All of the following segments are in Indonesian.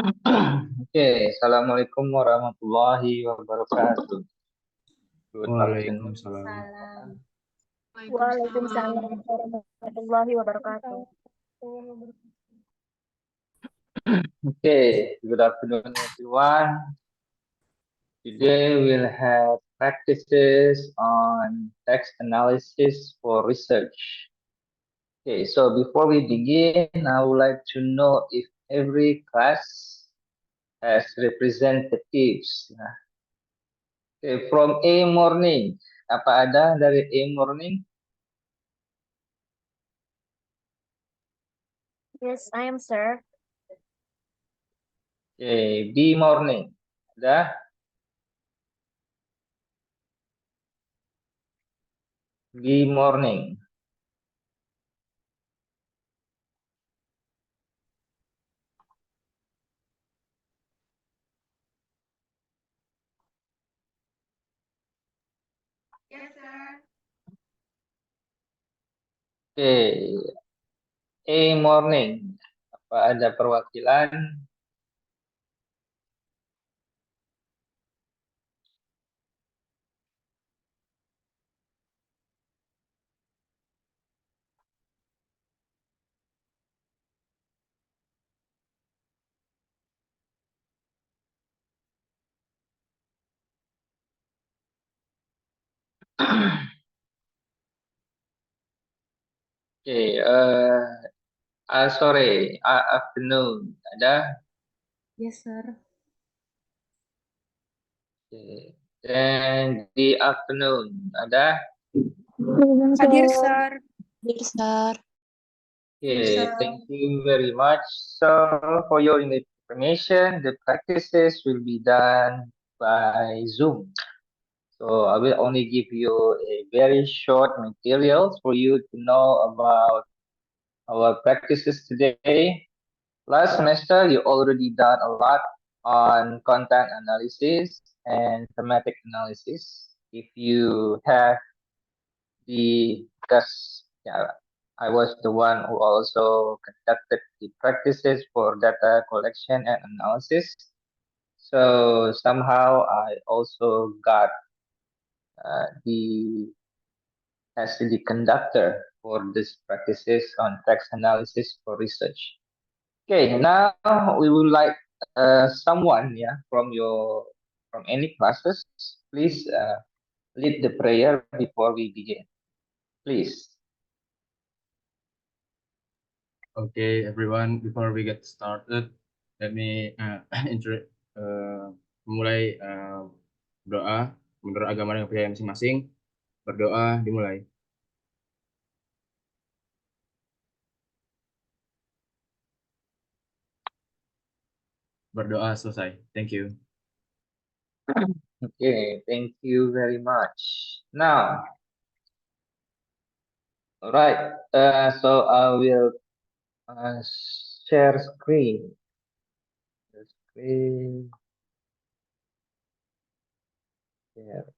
Oke, Assalamualaikum warahmatullahi wabarakatuh. Good afternoon. Waalaikumsalam. Salam. Waalaikumsalam warahmatullahi wabarakatuh. Okay, good afternoon, everyone. Today we'll have practices on text analysis for research. Okay, so before we begin, I would like to know if every class has representatives. Okay, from A morning, apa ada dari A morning? Yes, I am, sir. Okay, B morning, ada? B morning. Yes, sir. Oke, A morning. Apa ada perwakilan? Oke, sore, afternoon. Ada? Yes, sir. Oke. Dan di afternoon. Ada? Hadir, sir. Hadir, sir. Okay, thank you very much. So, for your information, the practices will be done by Zoom. So, I will only give you a very short materials for you to know about our practices today. Last semester, you already done a lot on content analysis and thematic analysis. If you have because yeah, I was the one who also conducted the practices for data collection and analysis. So somehow I also got the as the conductor for these practices on text analysis for research. Okay, now we would like someone, from any classes, please lead the prayer before we begin. Please. Okay, everyone. Before we get started, let me mulai doa menurut agama yang percaya masing-masing. Berdoa dimulai. Berdoa selesai. Thank you. Okay, thank you very much. Now, all right. So I will share screen. The screen. Share.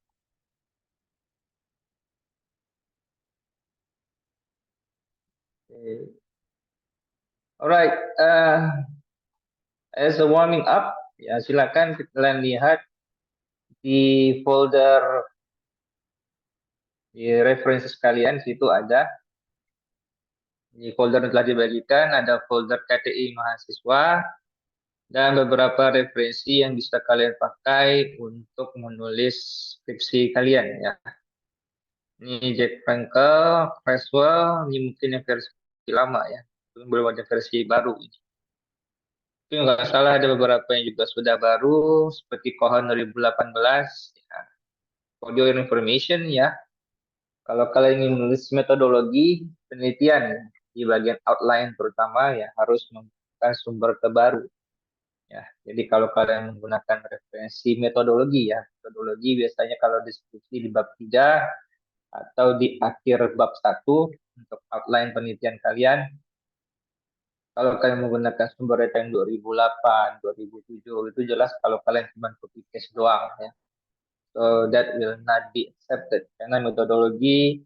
Okay. All right. As a warming up, ya silakan kalian lihat di folder di referensi sekalian situ ada. Di folder yang telah dibagikan ada folder KTI mahasiswa dan beberapa referensi yang bisa kalian pakai untuk menulis skripsi kalian ya. Ini Jack Frankel, Creswell, ini mungkin yang versi lama ya, belum ada versi baru ini. Tapi nggak salah ada beberapa yang juga sudah baru, seperti Cohen 2018, ya. For your information ya, kalau kalian ingin menulis metodologi penelitian di bagian outline terutama ya harus menggunakan sumber terbaru. Ya, jadi kalau kalian menggunakan referensi metodologi ya, metodologi biasanya kalau diskusi di bab 3 atau di akhir bab 1 untuk outline penelitian kalian. Kalau kalian menggunakan sumber data yang 2008, 2007, itu jelas kalau kalian cuma copy paste doang ya. So that will not be accepted karena metodologi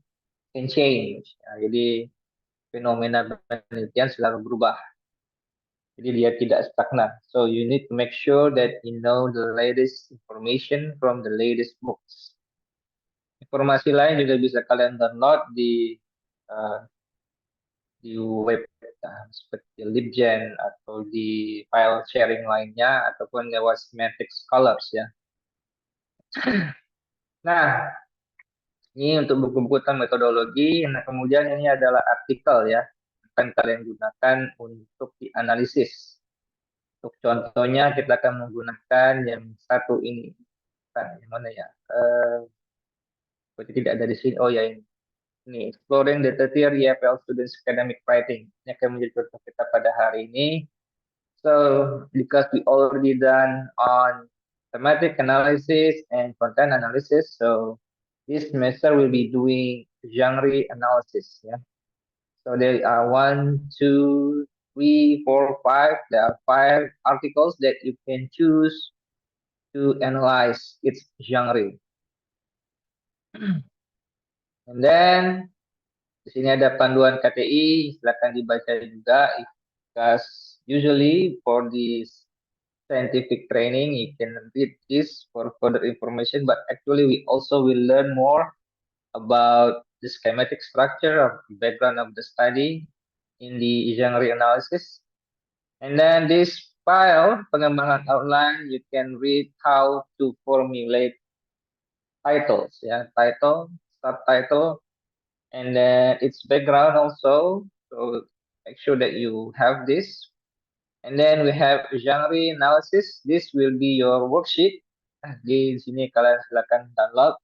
can change. Ya, jadi fenomena penelitian selalu berubah. Jadi dia tidak stagnan. So you need to make sure that you know the latest information from the latest books. Informasi lain juga bisa kalian download uh, di web seperti LibGen atau di file sharing lainnya ataupun lewat Semantic Scholars ya. Nah, ini untuk buku-buku tentang metodologi. Nah, kemudian ini adalah artikel ya, akan kalian gunakan untuk dianalisis. Untuk contohnya kita akan menggunakan yang satu ini. Bukan, yang mana ya? Berarti tidak ada di sini. Oh ya ini. Ini Exploring the Third Year EFL Students Academic Writing. Ini akan menjadi contoh kita pada hari ini. So, because we already done on thematic analysis and content analysis, so this semester we'll be doing genre analysis. Yeah. So there are 1, 2, 3, 4, 5. There are 5 articles that you can choose to analyze its genre. And then di sini ada panduan KTI, silakan dibaca juga. Because usually for this scientific training, you can read this for further information, but actually we also will learn more about the schematic structure of background of the study in the genre analysis. And then this file, pengembangan outline, you can read how to formulate titles, yeah, title, subtitle, and then its background also. So make sure that you have this. And then we have genre analysis. This will be your worksheet. Di sini kalian silakan download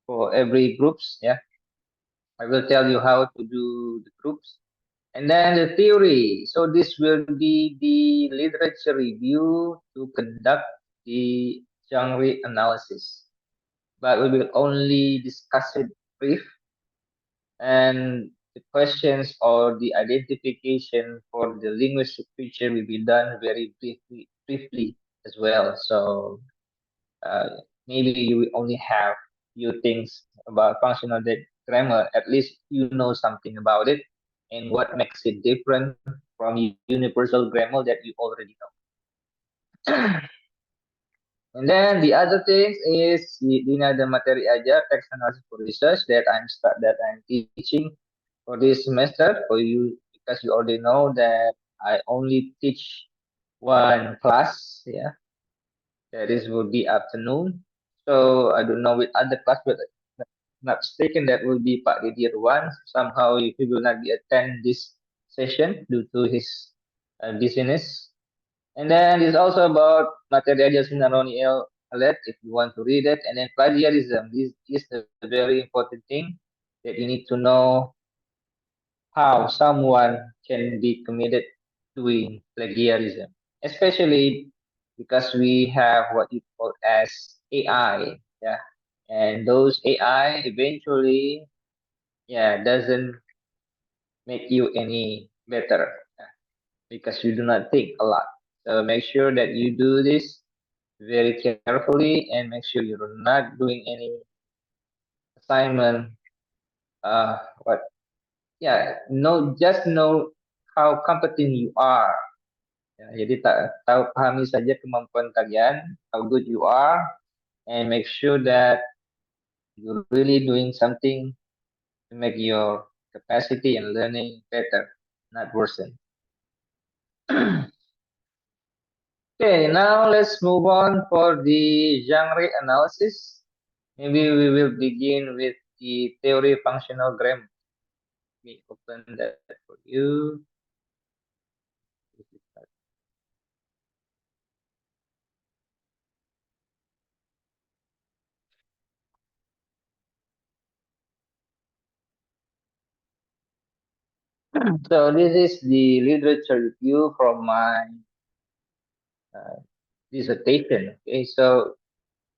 for every groups ya. I will tell you how to do the groups. And then the theory. So this will be the literature review to conduct the genre analysis. But we will only discuss it brief. And the questions or the identification for the linguistic feature will be done very briefly as well. So maybe you will only have few things about functional grammar. At least you know something about it and what makes it different from universal grammar that you already know. And then the other thing is ini ada materi aja text analysis for research that I'm teaching for this semester for you, because you already know that I only teach one class, yeah. That is will be afternoon. So I don't know with other class, but not mistaken that will be Pak Didier one. Somehow he will not be attend this session due to his business. And then it's also about materi aja Sinaroni alert if you want to read it. And then plagiarism. This is the very important thing that you need to know how someone can be committed doing plagiarism, especially because we have what you call as AI, yeah, and those AI eventually, yeah, doesn't make you any better, yeah, because you do not think a lot. So make sure that you do this very carefully and make sure you're not doing any assignment. What yeah, just know how competent you are. Ya, jadi pahami saja kemampuan kalian, how good you are, and make sure that you're really doing something to make your capacity and learning better, not worsen. Okay, now let's move on for the genre analysis. Maybe we will begin with the theory functional grammar. Let me open that for you. So this is the literature review from my dissertation. Okay, so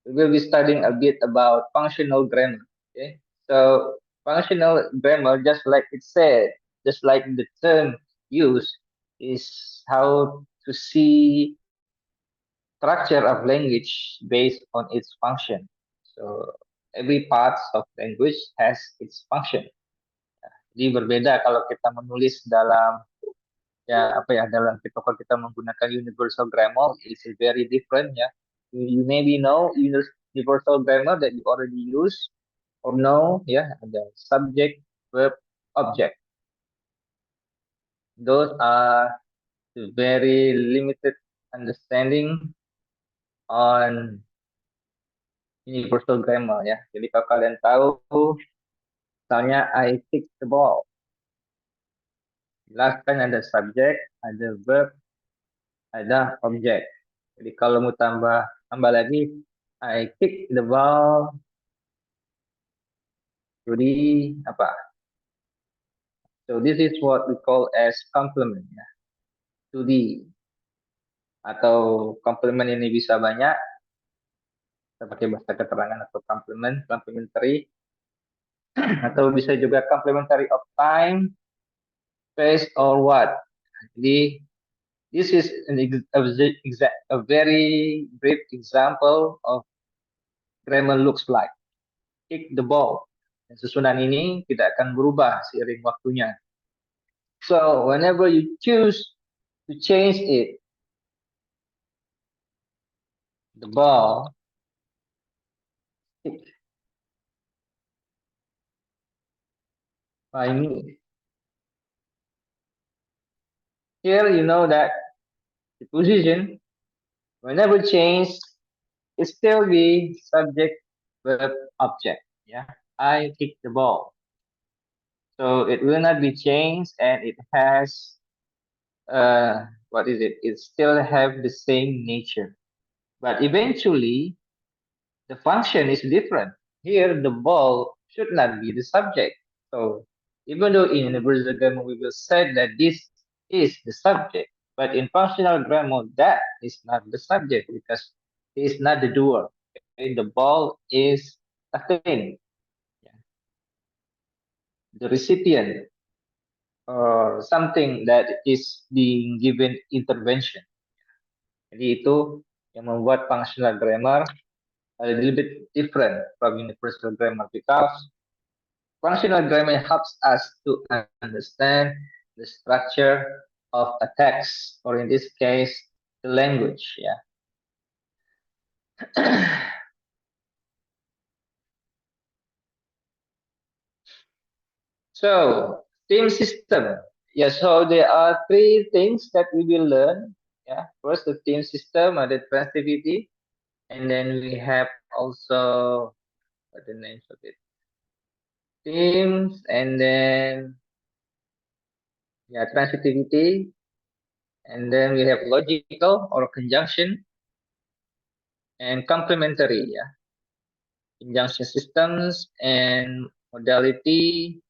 we will be studying a bit about functional grammar. Okay, so functional grammar, just like it said, just like the term used, is how to see structure of language based on its function. So every part of language has its function. Jadi berbeda kalau kita menulis dalam ya apa ya dalam kalau kita menggunakan universal grammar it's very different ya. You maybe know universal grammar that you already use or know ya, ada subject, verb, object. Those are the very limited understanding on universal grammar ya. Jadi kalau kalian tahu, misalnya I kick the ball, jelas kan ada subjek, ada verb, ada objek. Jadi kalau mau tambah lagi, I kick the ball to the apa? So this is what we call as complement ya. To the atau complement ini bisa banyak. Kita pakai bahasa keterangan atau complement, complementary, atau bisa juga complementary of time, space, or what. Jadi this is a very brief example of grammar looks like. Kick the ball. Dan susunan ini tidak akan berubah seiring waktunya. So whenever you choose to change it, the ball, kick by me. Here you know that the position, whenever changed, it still be subject, verb, object. Yeah, I kick the ball. So it will not be changed, and it has what is it? It still have the same nature, but eventually the function is different. Here the ball should not be the subject. So even though in universal grammar we will say that this is the subject, but in functional grammar that is not the subject because he is not the doer. Okay? The ball is a thing, the recipient, or something that is being given intervention. Jadi itu yang membuat functional grammar a little bit different from universal grammar because functional grammar helps us to understand the structure of a text, or in this case, the language. Yeah. So, theme system. Yeah, so there are three things that we will learn. Yeah, first the theme system or the transitivity, and then we have also what the names of it, themes, and then yeah, transitivity, and then we have logical or conjunction, and complementary. Yeah, conjunction systems and modality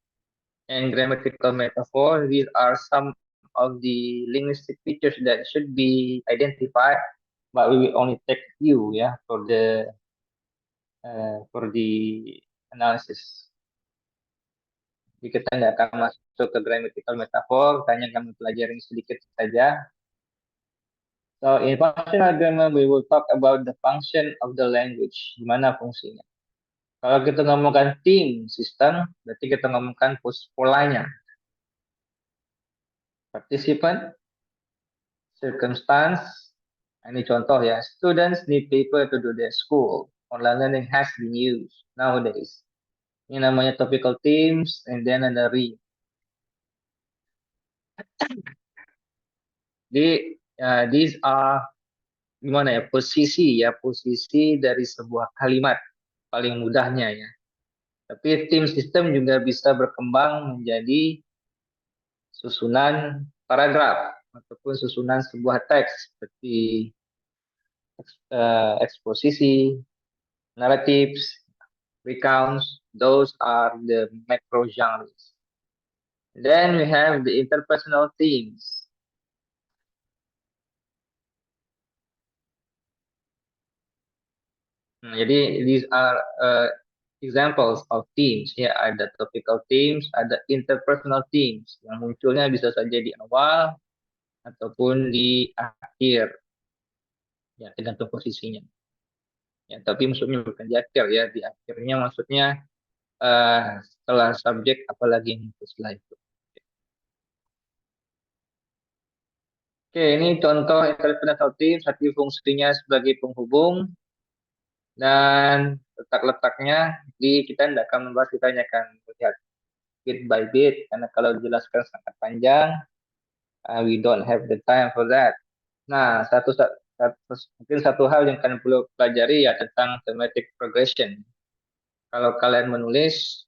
and grammatical metaphor. These are some of the linguistic features that should be identified, but we will only take few, yeah, for the analysis. Jadi kita nggak akan masuk ke grammatical metaphor, hanya kami pelajari sedikit saja. So in functional grammar, we will talk about the function of the language, gimana fungsinya. Kalau kita ngomongkan theme system, berarti kita ngomongkan polanya. Participant, circumstance. Ini contoh ya, students need paper to do their school. Online learning has been used nowadays. Ini namanya topical themes, and then ada re. Jadi, these are gimana ya, posisi dari sebuah kalimat, paling mudahnya ya. Tapi theme system juga bisa berkembang menjadi susunan paragraf, ataupun susunan sebuah teks, seperti eksposisi, narratives, recounts. Those are the macro genres. Then we have the interpersonal themes. Jadi these are examples of themes. Ya, ada topical themes, ada interpersonal themes yang munculnya bisa saja di awal ataupun di akhir. Ya, tergantung posisinya. Ya, tapi maksudnya bukan di akhir ya, di akhirnya maksudnya setelah subjek apalagi yang setelah itu. Oke, ini contoh interpersonal teams, satu fungsinya sebagai penghubung dan letak-letaknya kita tidak akan membahas, kita hanya akan melihat bit by bit karena kalau dijelaskan sangat panjang, we don't have the time for that. Nah, mungkin satu hal yang kalian perlu pelajari ya tentang thematic progression. Kalau kalian menulis,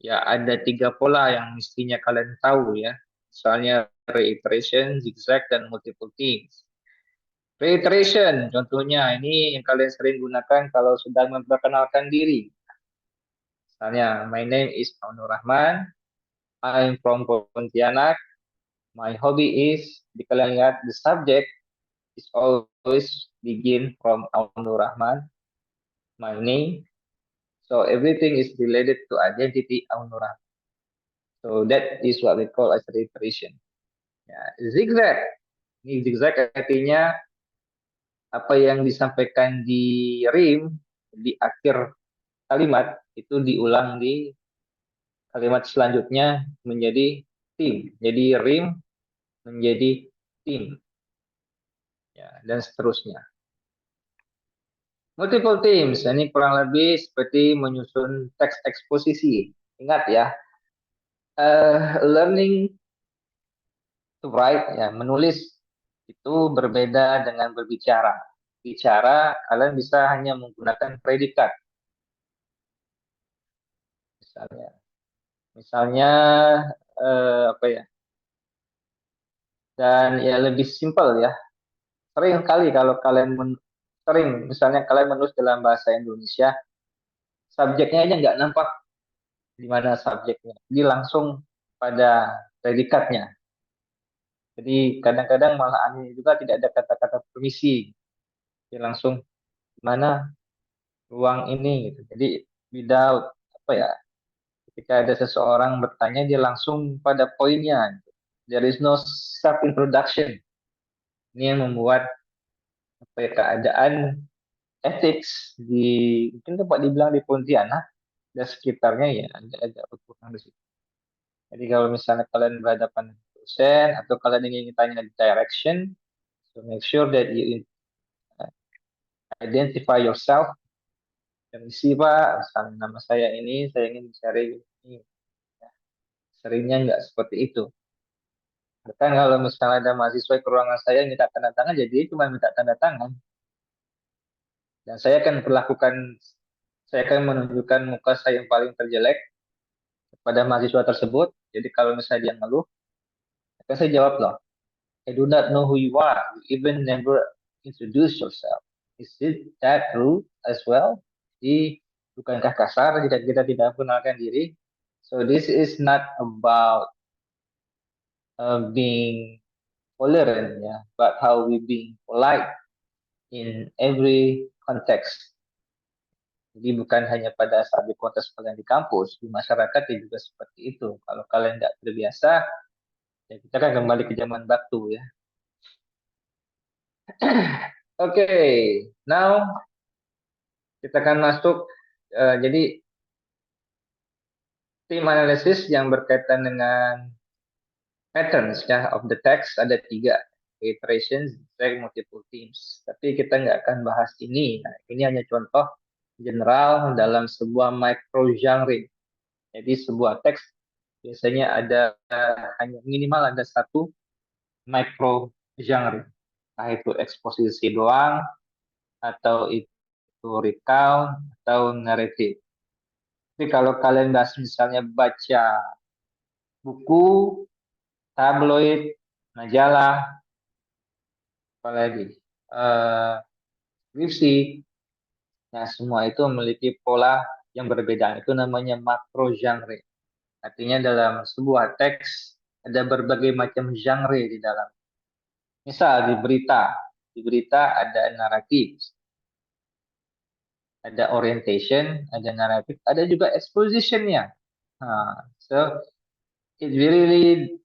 ya ada 3 pola yang mestinya kalian tahu ya. Misalnya reiteration, zigzag, dan multiple themes. Reiteration, contohnya ini yang kalian sering gunakan kalau sedang memperkenalkan diri. Misalnya, my name is Aunur Rahman, I'm from Pontianak, my hobby is, di kalian lihat, the subject is always begin from Aunur Rahman, my name. So everything is related to identity Aunur Rahman. So that is what we call as reiteration. Ya, zigzag. Ini zigzag artinya apa yang disampaikan di rim di akhir kalimat itu diulang di kalimat selanjutnya menjadi tim. Jadi rim menjadi tim. Ya, dan seterusnya. Multiple themes, ini kurang lebih seperti menyusun teks eksposisi. Ingat ya, learning to write, ya, menulis itu berbeda dengan berbicara. Bicara, kalian bisa hanya menggunakan predikat. Misalnya apa ya? Dan ya lebih simpel ya. Sering kali kalau kalian misalnya kalian menulis dalam bahasa Indonesia, subjeknya aja nggak nampak di mana subjeknya, jadi langsung pada predikatnya. Jadi kadang-kadang malah aneh juga tidak ada kata-kata permisi, jadi langsung mana ruang ini gitu. Jadi without apa ya, ketika ada seseorang bertanya dia langsung pada poinnya. Gitu. There is no self introduction. Ini yang membuat apa ya, keadaan ethics di mungkin tempat dibilang di Pontianak dan sekitarnya ya agak berkurang di situ. Jadi kalau misalnya kalian berhadapan dengan dosen atau kalian ingin tanya direction, so make sure that you identify yourself. Permisi Pak, misalnya nama saya ini, saya ingin mencari ini. Seringnya nggak seperti itu. Bahkan kalau misalnya ada mahasiswa ke ruangan saya minta tanda tangan, jadi cuma minta tanda tangan. Dan saya akan menunjukkan muka saya yang paling terjelek kepada mahasiswa tersebut. Jadi kalau misalnya dia ngeluh, akan saya jawab loh, I do not know who you are. You even never introduce yourself. Is it that rude as well? Jadi bukankah kasar jika kita tidak mengenalkan diri? So this is not about being tolerant, ya, but how we being polite in every context. Jadi bukan hanya pada saat di konteks kalian di kampus, di masyarakat juga seperti itu. Kalau kalian tidak terbiasa, ya kita kan kembali ke zaman batu ya. Oke, now kita akan masuk. Jadi tim analisis yang berkaitan dengan patterns ya of the text ada 3, iterations, zigzag, multiple themes. Tapi kita nggak akan bahas ini. Nah, ini hanya contoh general dalam sebuah micro genre. Jadi sebuah teks biasanya ada hanya minimal ada satu micro genre. Entah itu eksposisi doang, atau itu recount, atau naratif. Tapi kalau kalian bahas misalnya baca buku, tabloid, majalah, apalagi skripsi, nah semua itu memiliki pola yang berbeda. Itu namanya makro genre. Artinya dalam sebuah teks ada berbagai macam genre di dalam. Misal di berita ada naratif, ada orientation, ada naratif, ada juga expositionnya. So it really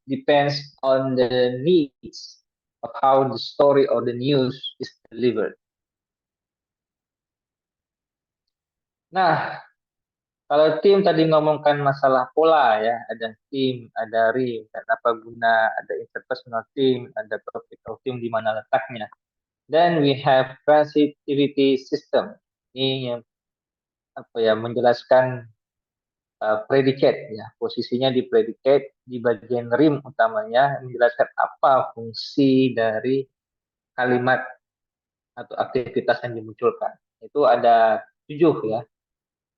depends on the needs of how the story or the news is delivered. Nah, Kalau tim tadi ngomongkan masalah pola ya, ada tim, ada rim, dan apa guna, ada interpersonal team, ada topical team di mana letaknya. Then we have transitivity system. Ini yang menjelaskan predicate ya, posisinya di predicate di bagian rim utamanya menjelaskan apa fungsi dari kalimat atau aktivitas yang dimunculkan. Itu ada 7 ya.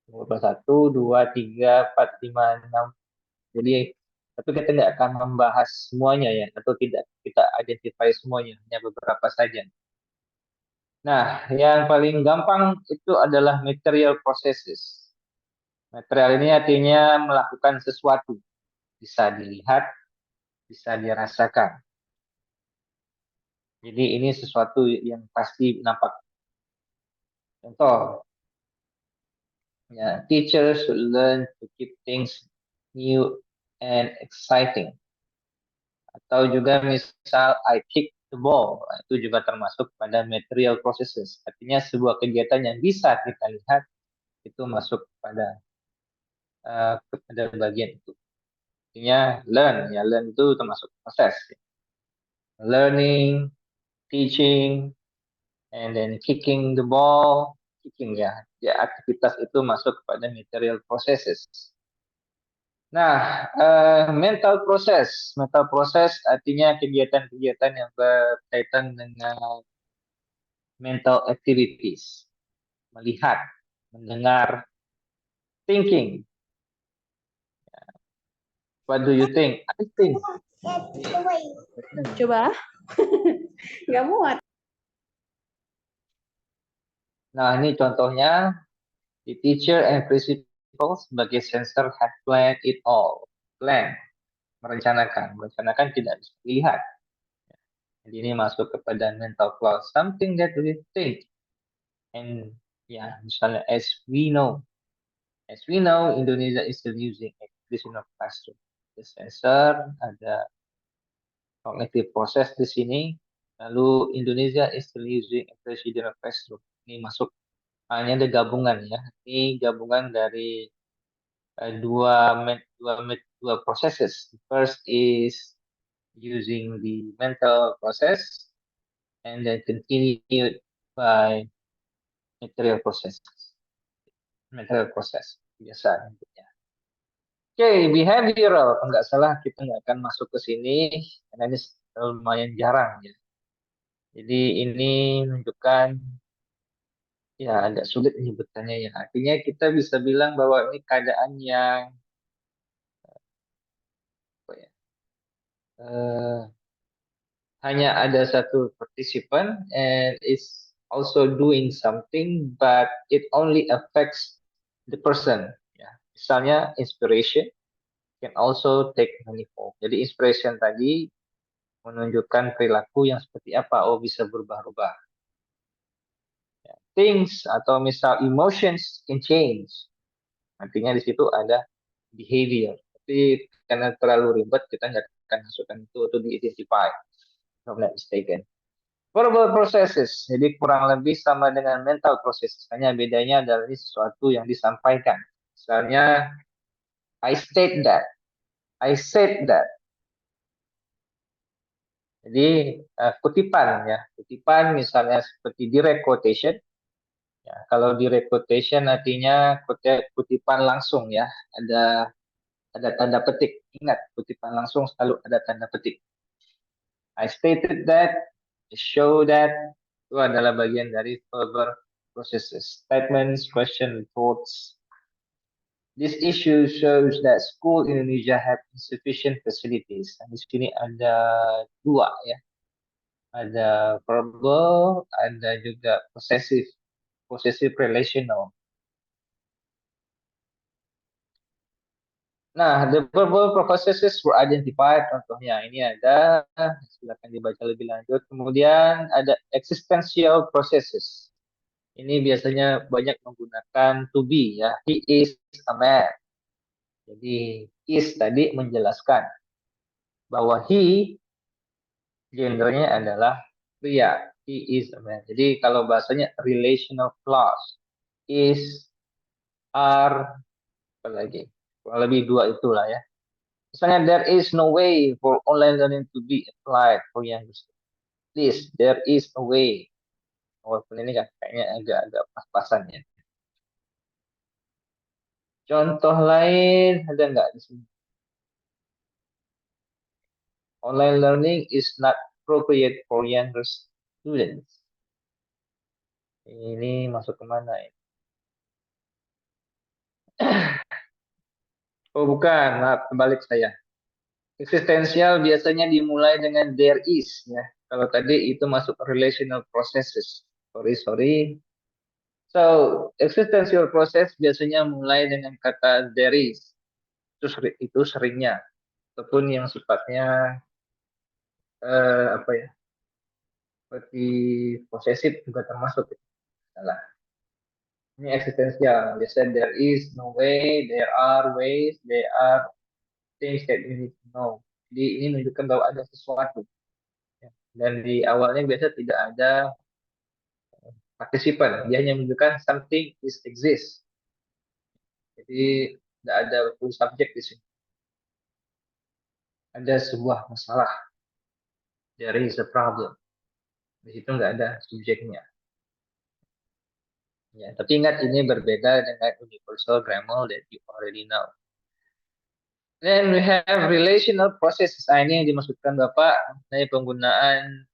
1, 2, 3, 4, 5, 6. Jadi, tapi kita tidak akan membahas semuanya ya, atau tidak kita identify semuanya, hanya beberapa saja. Nah, yang paling gampang itu adalah material processes. Material ini artinya melakukan sesuatu, bisa dilihat, bisa dirasakan. Jadi ini sesuatu yang pasti nampak. Contoh, ya, teachers should learn to keep things new and exciting. Atau juga misal I kick the ball, itu juga termasuk pada material processes. Artinya sebuah kegiatan yang bisa kita lihat itu masuk pada bagian itu. Artinya learn, ya learn itu termasuk proses. Learning, teaching, and then kicking the ball, kicking ya aktivitas itu masuk pada material processes. Nah, mental process artinya kegiatan-kegiatan yang berkaitan dengan mental activities, melihat, mendengar, thinking. What do you think? I think. Coba. Nggak muat. Nah, ini contohnya. The teacher and principal sebagai sensor had planned it all. Plan, merencanakan. Merencanakan tidak bisa dilihat. Jadi ini masuk kepada mental clause. Something that we think. And ya, misalnya as we know, Indonesia is still using a traditional classroom. The sensor, ada cognitive process di sini. Lalu Indonesia is still using a traditional classroom. Ini masuk, hanya ada gabungan ya. Ini gabungan dari dua processes. First is using the mental process, and then continued by material process. Material process biasa bentuknya. Oke, behavioral. Kalau nggak salah kita nggak akan masuk ke sini karena ini lumayan jarang ya. Jadi ini menunjukkan ya agak sulit menyebutkannya ya. Artinya kita bisa bilang bahwa ini keadaan yang hanya ada satu participant and is also doing something, but it only affects the person. Ya. Misalnya inspiration can also take many form. Jadi inspiration tadi menunjukkan perilaku yang seperti apa, oh bisa berubah-ubah. Ya. Things atau misal emotions can change. Artinya di situ ada behavior. Tapi karena terlalu ribet kita nggak akan masukkan itu untuk di-identify. If I'm not mistaken. Verbal processes, jadi kurang lebih sama dengan mental processes. Hanya bedanya adalah ini sesuatu yang disampaikan. Misalnya, I state that, I said that. Jadi kutipan ya, kutipan misalnya seperti direct quotation. Ya, kalau direct quotation artinya kutipan langsung ya, ada tanda petik. Ingat, kutipan langsung selalu ada tanda petik. I stated that, I show that, itu adalah bagian dari verbal processes. Statements, question, reports. This issue shows that school in Indonesia have insufficient facilities. Di sini ada dua ya. Ada verbal, ada juga possessive relational. Nah, the verbal processes were identified. Contohnya ini ada, silakan dibaca lebih lanjut. Kemudian ada existential processes. Ini biasanya banyak menggunakan to be ya. He is a man. Jadi is tadi menjelaskan bahwa he gendernya adalah pria. He is a man. Jadi kalau bahasanya relational clause is, are, Apalagi kurang lebih dua itulah ya. Misalnya there is no way for online learning to be applied for young students. Please, there is a way. Walaupun ini kan kayaknya agak-agak pas-pasan ya. Contoh lain ada nggak di sini? Online learning is not appropriate for younger students. Ini masuk kemana ya? Oh bukan, maaf, kebalik saya. Eksistensial biasanya dimulai dengan there is ya. Kalau tadi itu masuk relational processes. Sorry. So, existential process biasanya mulai dengan kata there is. Itu seringnya. Ataupun yang sifatnya apa ya? Seperti posesif juga termasuk. Salah. Ini eksistensial. Biasanya there is no way, there are ways, there are things that you need to know. Jadi ini menunjukkan bahwa ada sesuatu. Ya. Dan di awalnya biasa tidak ada partisipan. Dia hanya menunjukkan something is exist. Jadi tidak ada full subject di sini. Ada sebuah masalah. There is a problem. Di situ nggak ada subjeknya. Ya, tapi ingat ini berbeda dengan universal grammar that you already know. Then we have relational processes. Ini yang dimaksudkan Bapak dari penggunaan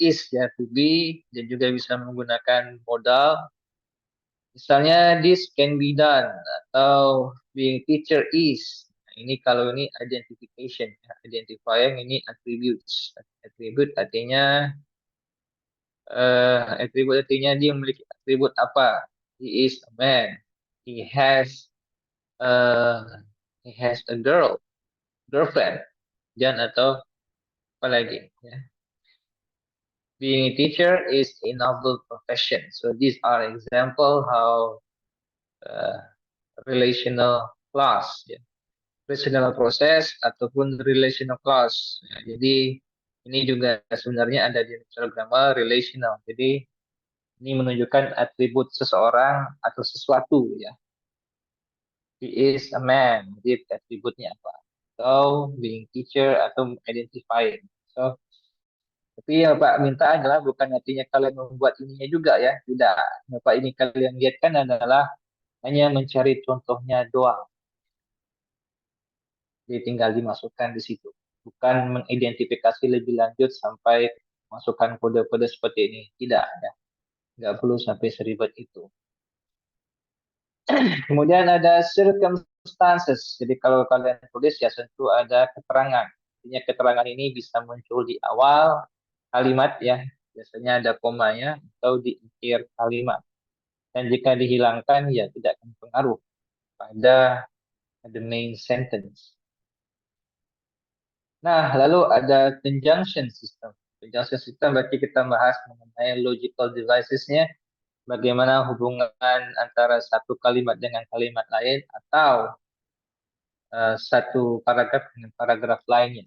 is ya to be dan juga bisa menggunakan modal. Misalnya this can be done atau being teacher is. Ini kalau ini identification, identifying ini attributes. Attribute artinya atribut artinya dia memiliki atribut apa? He is a man. He has uh, a girlfriend. Dan atau apa lagi? Ya. Being a teacher is a noble profession. So these are example how relational clause, ya. Relational process ataupun relational clause. Ya, jadi ini juga sebenarnya ada di universal grammar relational. Jadi ini menunjukkan atribut seseorang atau sesuatu ya. He is a man. Jadi atributnya apa? So being teacher atau identifying. So tapi yang Pak minta adalah bukan artinya kalian membuat ininya juga ya. Tidak. Bapak ini kalian lihatkan adalah hanya mencari contohnya doang. Jadi tinggal dimasukkan di situ. Bukan mengidentifikasi lebih lanjut sampai masukkan kode-kode seperti ini. Tidak ya. Nggak perlu sampai seribet itu. Kemudian ada circumstances. Jadi kalau kalian tulis ya tentu ada keterangan. Artinya keterangan ini bisa muncul di awal kalimat ya. Biasanya ada komanya atau di akhir kalimat. Dan jika dihilangkan ya tidak akan pengaruh pada the main sentence. Nah, lalu ada conjunction system. Conjunction system berarti kita bahas mengenai logical devices-nya, bagaimana hubungan antara satu kalimat dengan kalimat lain atau satu paragraf dengan paragraf lainnya.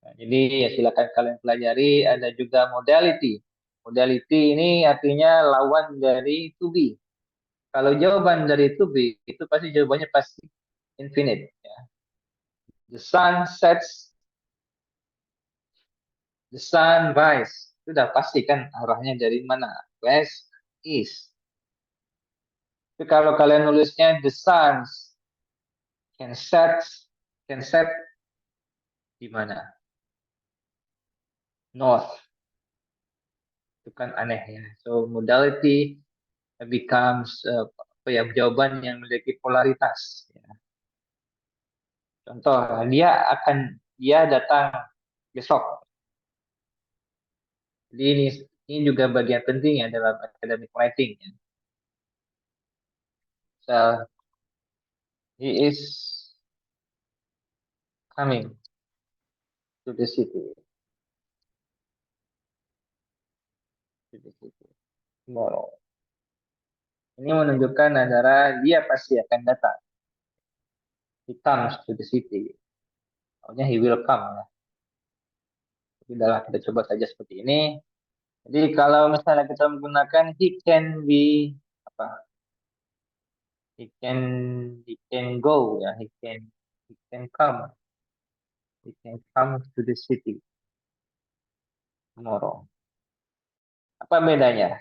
Nah, jadi ya silakan kalian pelajari. Ada juga modality. Modality ini artinya lawan dari to be. Kalau jawaban dari to be itu pasti jawabannya pasti infinite. Ya. The sun sets, the sun rise. Sudah pasti kan arahnya dari mana? West, east. Tapi kalau kalian nulisnya the sun can set di mana? North. Itu kan aneh ya. So modality becomes jawaban yang memiliki polaritas. Ya. Contoh, dia datang besok. Jadi ini juga bagian penting ya dalam academic writing. Ya. So he is coming to the city. Tomorrow. Ini menunjukkan adalah dia pasti akan datang. He comes to the city. Pokoknya he will come. Ya. Sudahlah kita coba saja seperti ini. Jadi kalau misalnya kita menggunakan he can be apa? He can go ya. He can come. He can come to the city tomorrow. Apa bedanya?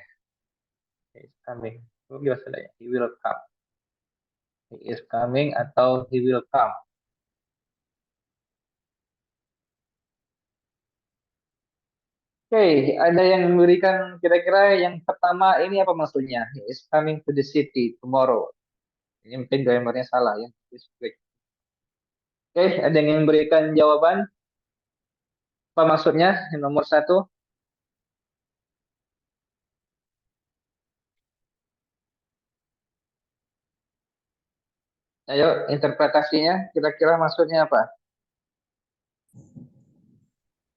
He is coming. Itu biasanya. He will come. He is coming atau he will come. Oke, ada yang memberikan kira-kira yang pertama ini apa maksudnya? He is coming to the city tomorrow. Ini mungkin grammarnya salah ya. Oke, ada yang memberikan jawaban? Apa maksudnya? Yang nomor satu. Ayo, interpretasinya kira-kira maksudnya apa?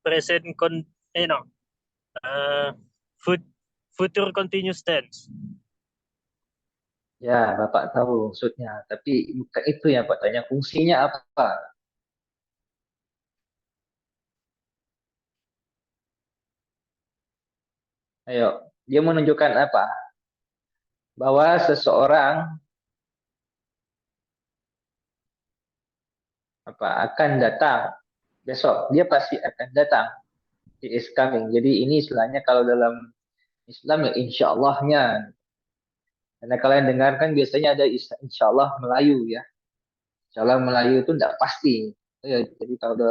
Present future continuous tense. Ya, Bapak tahu maksudnya. Tapi bukan itu yang Pak tanya. Fungsinya apa? Ayo, dia menunjukkan apa? Bahwa seseorang akan datang besok. Dia pasti akan datang. He is coming. Jadi ini istilahnya kalau dalam Islam ya insya Allahnya. Karena kalian dengarkan biasanya ada insya Allah Melayu ya. Insya Allah Melayu itu tidak pasti. Ya, jadi kalau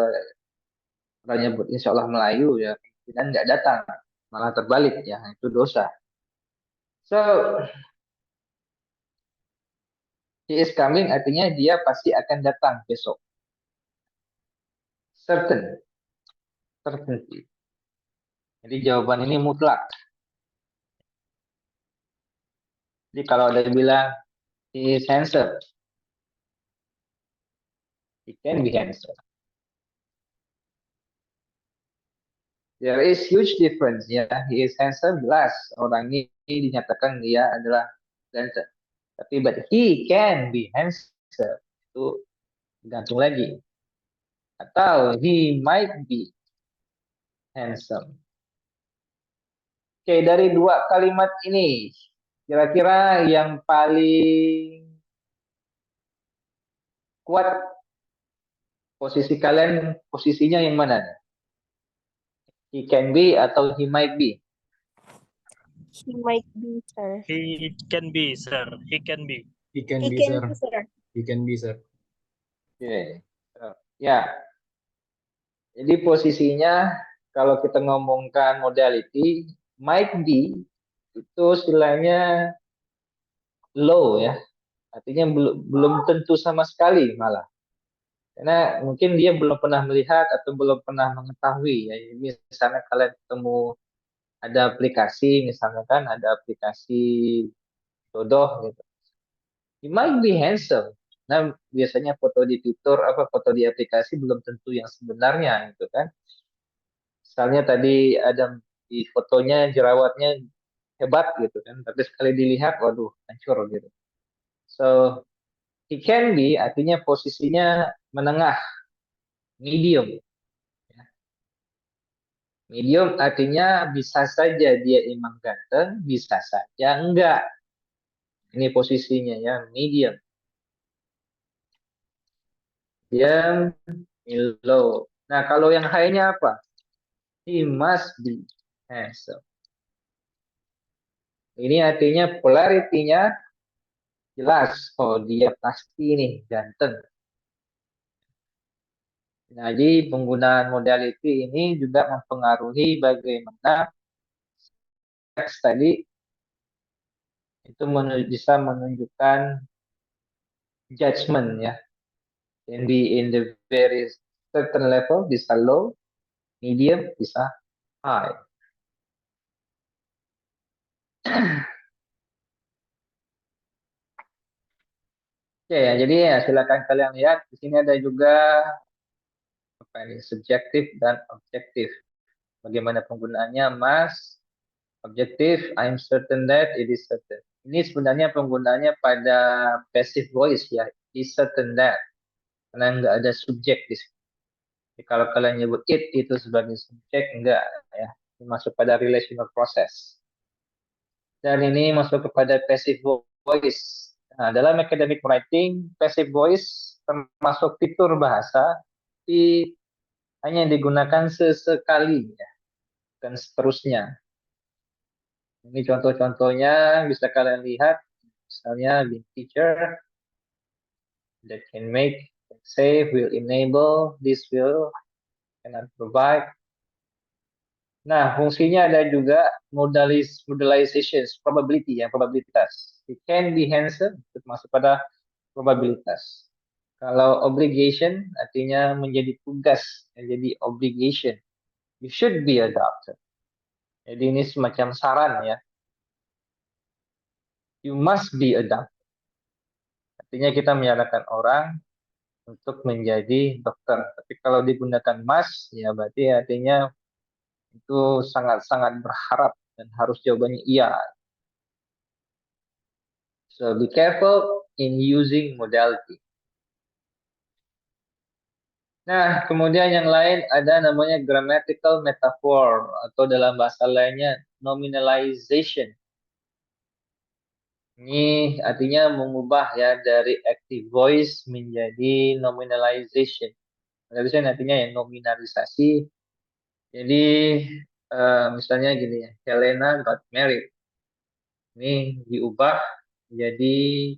orang nyebut insya Allah Melayu ya kemungkinan nggak datang. Malah terbalik ya. Itu dosa. So, he is coming artinya dia pasti akan datang besok. Certain. Certainty. Jadi jawaban ini mutlak. Jadi kalau ada yang bilang he is handsome, he can be handsome. There is huge difference ya. He is handsome, jelas orang ini dinyatakan dia adalah handsome. Tapi but he can be handsome itu gantung lagi. Atau he might be handsome. Oke, dari dua kalimat ini kira-kira yang paling kuat posisi kalian, posisinya yang mana? He can be atau he might be? He might be, sir. He can be, sir. He can be. He can He be, can sir. be, sir. He can be, sir. Oke. Ya. Jadi posisinya kalau kita ngomongkan modality, might be itu istilahnya low ya. Artinya belum tentu sama sekali malah. Karena mungkin dia belum pernah melihat atau belum pernah mengetahui ya. Misalnya kalian ketemu ada aplikasi, misalnya kan ada aplikasi jodoh gitu. He might be handsome. Nah, biasanya foto di fitur foto di aplikasi belum tentu yang sebenarnya gitu kan. Misalnya tadi ada di fotonya jerawatnya hebat gitu kan, tapi sekali dilihat waduh hancur gitu. So he can be artinya posisinya menengah, medium. Medium artinya bisa saja dia emang ganteng, bisa saja enggak. Ini posisinya ya, medium. Medium, low. Nah, kalau yang high-nya apa? He must be handsome. Ini artinya polarity-nya jelas. Oh, dia pasti nih ganteng. Nah, jadi penggunaan modality ini juga mempengaruhi bagaimana teks tadi itu bisa menunjukkan judgment ya. Can be in the very certain level, bisa low, medium, bisa high. Oke ya, jadi ya silakan kalian lihat di sini ada juga apa ini subjektif dan objektif. Bagaimana penggunaannya, Mas? Objektif, I'm certain that it is certain. Ini sebenarnya penggunaannya pada passive voice ya, is certain that. Karena nggak ada subjek di sini. Jadi kalau kalian nyebut it itu sebagai subjek, enggak ya. Ini masuk pada relational process. Dan ini masuk kepada passive voice. Nah, dalam academic writing, passive voice termasuk fitur bahasa, tapi hanya digunakan sesekali, ya, dan seterusnya. Ini contoh-contohnya bisa kalian lihat, misalnya being teacher, that can make, can save, will enable, this will, cannot provide. Nah, fungsinya ada juga modalizations, probability, yang probabilitas. It can be handsome, itu masuk pada probabilitas. Kalau obligation, artinya menjadi tugas, jadi obligation. You should be a doctor. Jadi ini semacam saran, ya. You must be a doctor. Artinya kita menyarankan orang untuk menjadi dokter. Tapi kalau digunakan must, ya berarti artinya itu sangat-sangat berharap dan harus jawabannya iya. So be careful in using modality. Nah, kemudian yang lain ada namanya grammatical metaphor atau dalam bahasa lainnya nominalization. Ini artinya mengubah, ya, dari active voice menjadi nominalization. Nominalization artinya ya nominalisasi. Jadi misalnya gini ya, Helena got married. Ini diubah jadi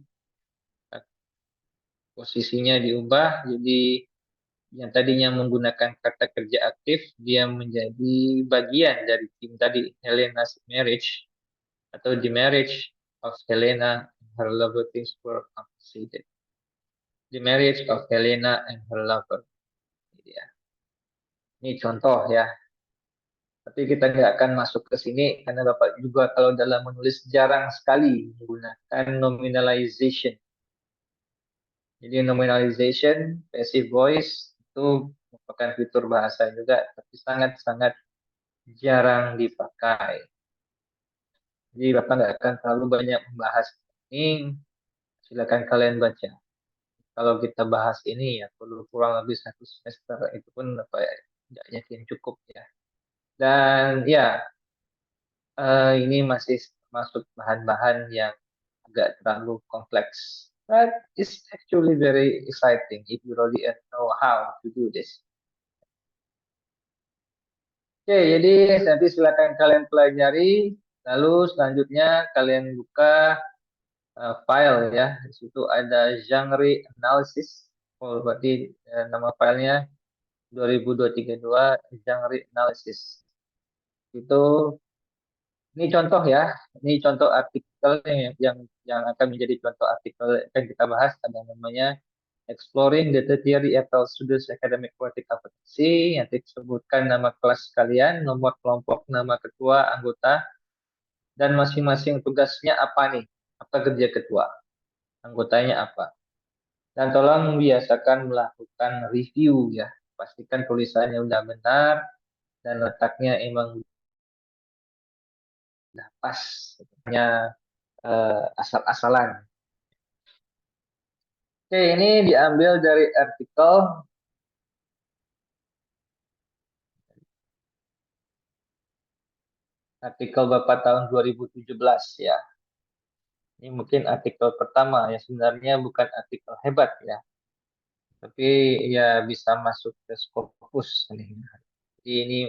posisinya diubah jadi yang tadinya menggunakan kata kerja aktif, dia menjadi bagian dari tim tadi, Helena's marriage atau the marriage of Helena and her lover things were completed. The marriage of Helena and her lover. Ya. Ini contoh, ya. Tapi kita nggak akan masuk ke sini karena Bapak juga kalau dalam menulis jarang sekali menggunakan nominalization. Jadi nominalization, passive voice itu merupakan fitur bahasa juga, tapi sangat-sangat jarang dipakai. Jadi Bapak nggak akan terlalu banyak membahas ini. Silakan kalian baca. Kalau kita bahas ini ya perlu kurang lebih 1 semester, itu pun apa ya, nggak yakin cukup, ya. Dan ya ini masih masuk bahan-bahan yang agak terlalu kompleks. But it's actually very exciting if you really know how to do this. Oke, jadi nanti silakan kalian pelajari. Lalu selanjutnya kalian buka file, ya. Di situ ada genre analysis. Oh, berarti nama filenya 2022 genre analysis. Itu ini contoh, ya. Ini contoh artikel yang akan menjadi contoh artikel yang kita bahas, ada namanya Exploring Data Theory Applied Students Academic Writing Competency. Nanti disebutkan nama kelas kalian, nomor kelompok, nama ketua, anggota, dan masing-masing tugasnya apa nih? Apa kerja ketua? Anggotanya apa? Dan tolong biasakan melakukan review, ya. Pastikan tulisannya udah benar dan letaknya emang udah pas. Hanya asal-asalan. Oke, ini diambil dari artikel Bapak tahun 2017, ya. Ini mungkin artikel pertama, ya, sebenarnya bukan artikel hebat, ya. Tapi ya bisa masuk ke Scopus. Jadi ini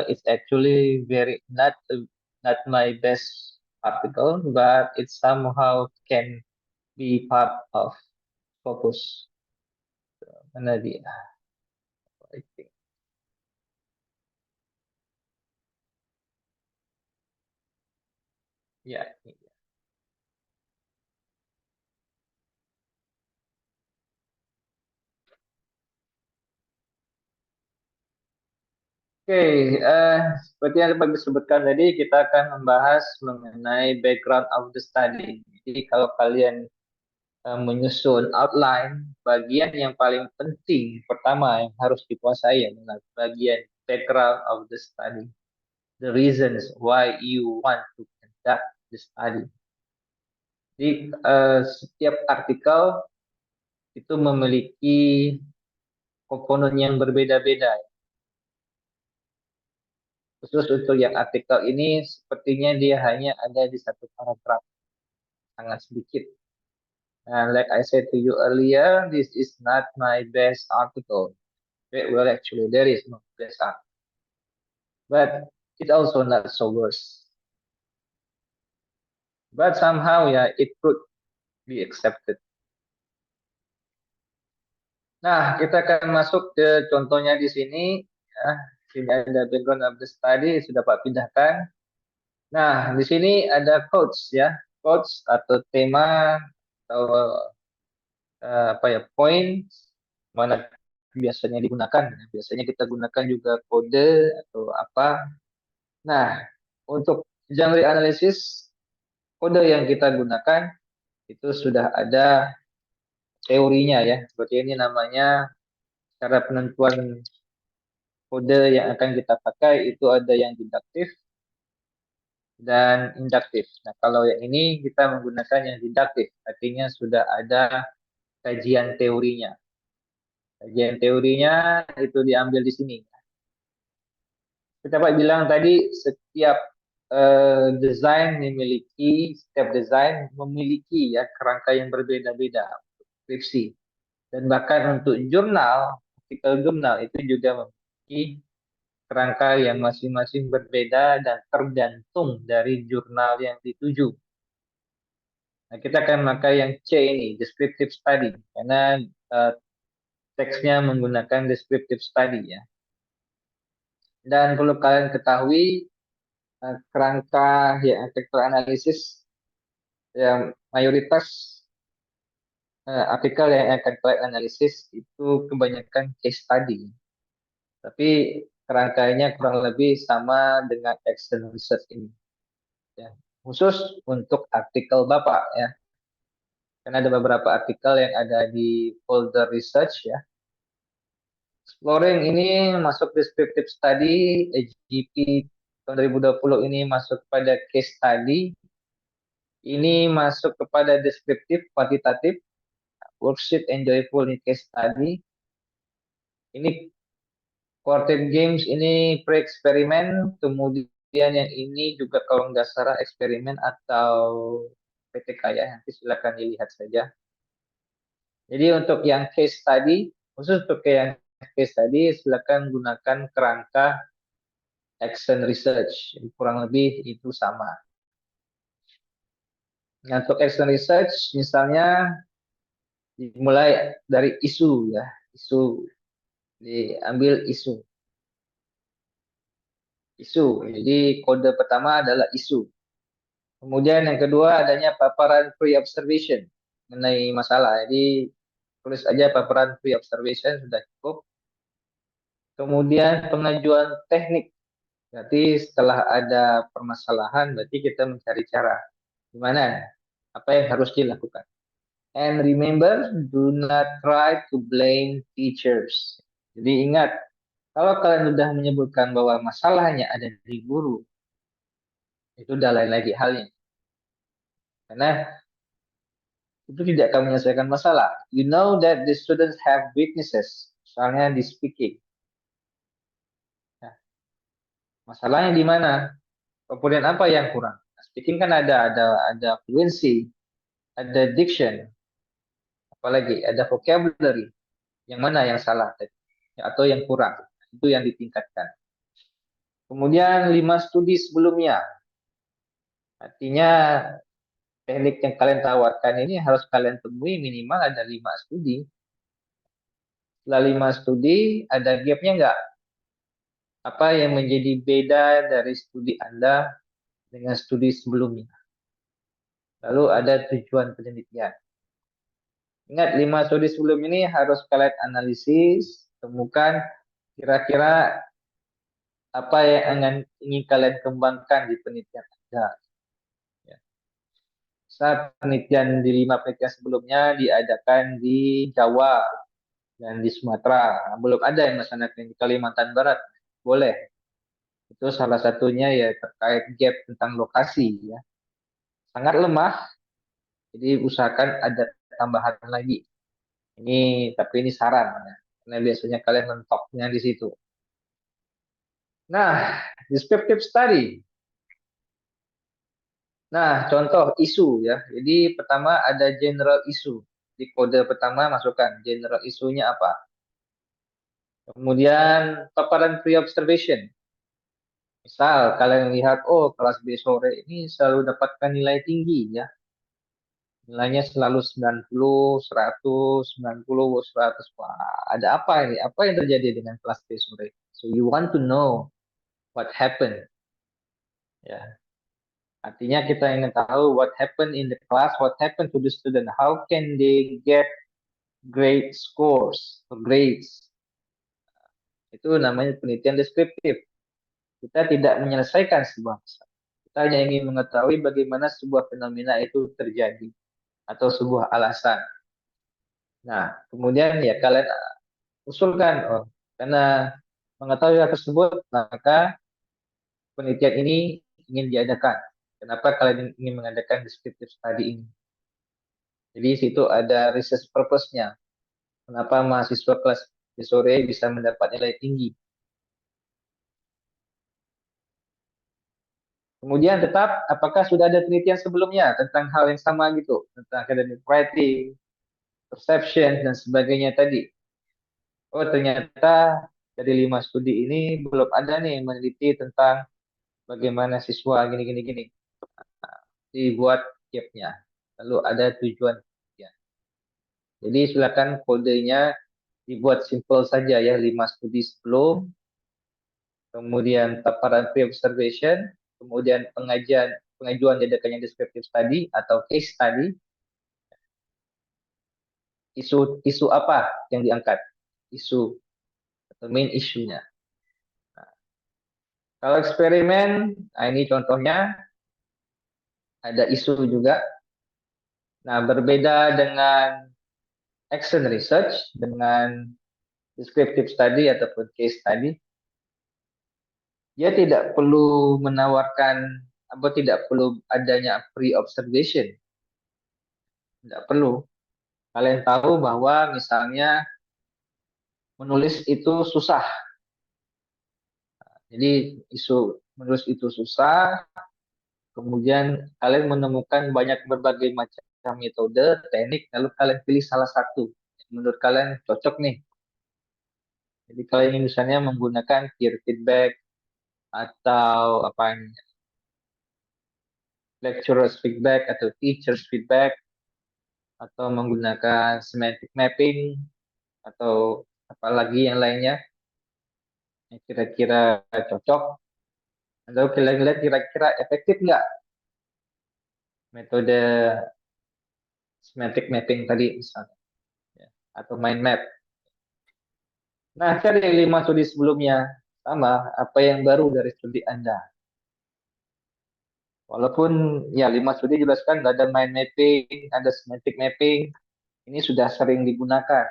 it's actually very not my best article, but it somehow can be part of Scopus. Mana dia? I think. Ya, ini dia. Oke, seperti yang Pak disebutkan tadi, kita akan membahas mengenai background of the study. Jadi kalau kalian menyusun outline, bagian yang paling penting pertama yang harus dikuasai adalah bagian background of the study. The reasons why you want to conduct the study. Jadi setiap artikel itu memiliki komponen yang berbeda-beda. Khusus untuk yang artikel ini, sepertinya dia hanya ada di 1 paragraf, sangat sedikit. And like I said to you earlier, this is not my best article. Well, actually, there is no best article, but it's also not so worse. But somehow, yeah, it could be accepted. Nah, kita akan masuk ke contohnya di sini. Ya, sini ada background of the study, sudah Pak pindahkan. Nah, di sini ada quotes ya, quotes atau tema atau apa ya, points mana biasanya digunakan. Biasanya kita gunakan juga kode atau apa. Nah, untuk genre analisis, kode yang kita gunakan itu sudah ada teorinya ya. Seperti ini namanya cara penentuan kode yang akan kita pakai itu ada yang deduktif dan induktif. Nah, kalau yang ini kita menggunakan yang deduktif, artinya sudah ada kajian teorinya. Kajian teorinya itu diambil di sini. Kita Pak bilang tadi setiap desain setiap desain memiliki ya kerangka yang berbeda-beda untuk skripsi. Dan bahkan untuk jurnal, artikel jurnal itu juga memiliki kerangka yang masing-masing berbeda dan tergantung dari jurnal yang dituju. Nah, kita akan memakai yang C ini, descriptive study, karena teksnya menggunakan descriptive study ya. Dan perlu kalian ketahui kerangka yang artikel analisis yang mayoritas artikel yang akan kalian analisis itu kebanyakan case study. Tapi kerangkanya kurang lebih sama dengan action research ini. Ya. Khusus untuk artikel Bapak ya. Karena ada beberapa artikel yang ada di folder research ya. Exploring ini masuk descriptive study, AGP tahun 2020 ini masuk pada case study. Ini masuk kepada deskriptif kuantitatif, worksheet and joyful ini case study. Ini quartet games ini pre-eksperimen, kemudian yang ini juga kalau nggak salah eksperimen atau PTK ya, nanti silakan dilihat saja. Jadi untuk yang case study, khusus untuk yang case study, silakan gunakan kerangka action research, kurang lebih itu sama. Nah, untuk action research, misalnya dimulai dari isu ya, isu diambil isu. Jadi kode pertama adalah isu. Kemudian yang kedua adanya paparan pre-observation mengenai masalah. Jadi tulis aja paparan pre-observation sudah cukup. Kemudian pengajuan teknik. Berarti setelah ada permasalahan, berarti kita mencari cara. Gimana? Apa yang harus dilakukan? And remember, do not try to blame teachers. Jadi ingat, kalau kalian sudah menyebutkan bahwa masalahnya ada di guru, itu udah lain lagi halnya. Karena itu tidak akan menyelesaikan masalah. You know that the students have weaknesses, misalnya di speaking. Nah, masalahnya di mana? Kemudian apa yang kurang? Speaking kan ada fluency, ada diction, apalagi ada vocabulary. Yang mana yang salah atau yang kurang? Itu yang ditingkatkan. Kemudian 5 studi sebelumnya. Artinya teknik yang kalian tawarkan ini harus kalian temui minimal ada 5 studi. Setelah 5 studi, ada gapnya enggak? Apa yang menjadi beda dari studi Anda dengan studi sebelumnya? Lalu ada tujuan penelitian. Ingat, 5 studi sebelum ini harus kalian analisis, temukan kira-kira apa yang ingin kalian kembangkan di penelitian Anda. Saat penelitian di 5 penelitian sebelumnya diadakan di Jawa dan di Sumatera. Belum ada yang melaksanakan di Kalimantan Barat. Boleh. Itu salah satunya ya terkait gap tentang lokasi ya. Sangat lemah. Jadi usahakan ada tambahan lagi. Tapi ini saran ya. Karena biasanya kalian mentoknya di situ. Nah, descriptive study. Nah, contoh isu ya. Jadi pertama ada general issue. Di kode pertama masukkan general isunya apa. Kemudian paparan pre-observation. Misal kalian lihat, oh kelas B sore ini selalu dapatkan nilai tinggi ya. Nilainya selalu 90, 100, 90, 100. Wah, ada apa ini? Apa yang terjadi dengan kelas B sore? So you want to know what happened. Ya. Artinya kita ingin tahu what happened in the class, what happened to the student, how can they get great scores or grades. Itu namanya penelitian deskriptif. Kita tidak menyelesaikan sebuah masalah. Kita hanya ingin mengetahui bagaimana sebuah fenomena itu terjadi atau sebuah alasan. Nah, kemudian ya kalian usulkan, oh, karena mengetahui hal tersebut, maka penelitian ini ingin diadakan. Kenapa kalian ingin mengadakan descriptive study ini? Jadi situ ada research purpose-nya. Kenapa mahasiswa kelas di sore bisa mendapat nilai tinggi? Kemudian tetap, apakah sudah ada penelitian sebelumnya tentang hal yang sama gitu, tentang academic writing, perception, dan sebagainya tadi. Oh, ternyata dari 5 studi ini belum ada nih yang meneliti tentang bagaimana siswa gini. Dibuat gapnya. Lalu ada tujuan. Ya. Jadi silakan kodenya dibuat simple saja ya, 5 studi sebelum, kemudian paparan pre-observation, kemudian pengajuan diadakannya descriptive study atau case study, isu apa yang diangkat, isu atau main isunya. Nah, kalau eksperimen, nah ini contohnya ada isu juga. Nah, berbeda dengan action research, dengan descriptive study ataupun case study, dia tidak perlu menawarkan atau tidak perlu adanya pre-observation. Tidak perlu. Kalian tahu bahwa misalnya menulis itu susah. Jadi menulis itu susah, kemudian kalian menemukan banyak berbagai macam metode, teknik, lalu kalian pilih salah satu yang menurut kalian cocok nih. Jadi kalian ini misalnya menggunakan peer feedback atau apa ini, lecturers feedback atau teachers feedback atau menggunakan semantic mapping atau apalagi yang lainnya yang kira-kira cocok. Lalu kalian lihat kira-kira efektif nggak metode semantic mapping tadi misalnya, ya, atau mind map. Nah, cari 5 studi sebelumnya sama apa yang baru dari studi Anda. Walaupun ya 5 studi jelaskan ada mind mapping, ada semantic mapping, ini sudah sering digunakan.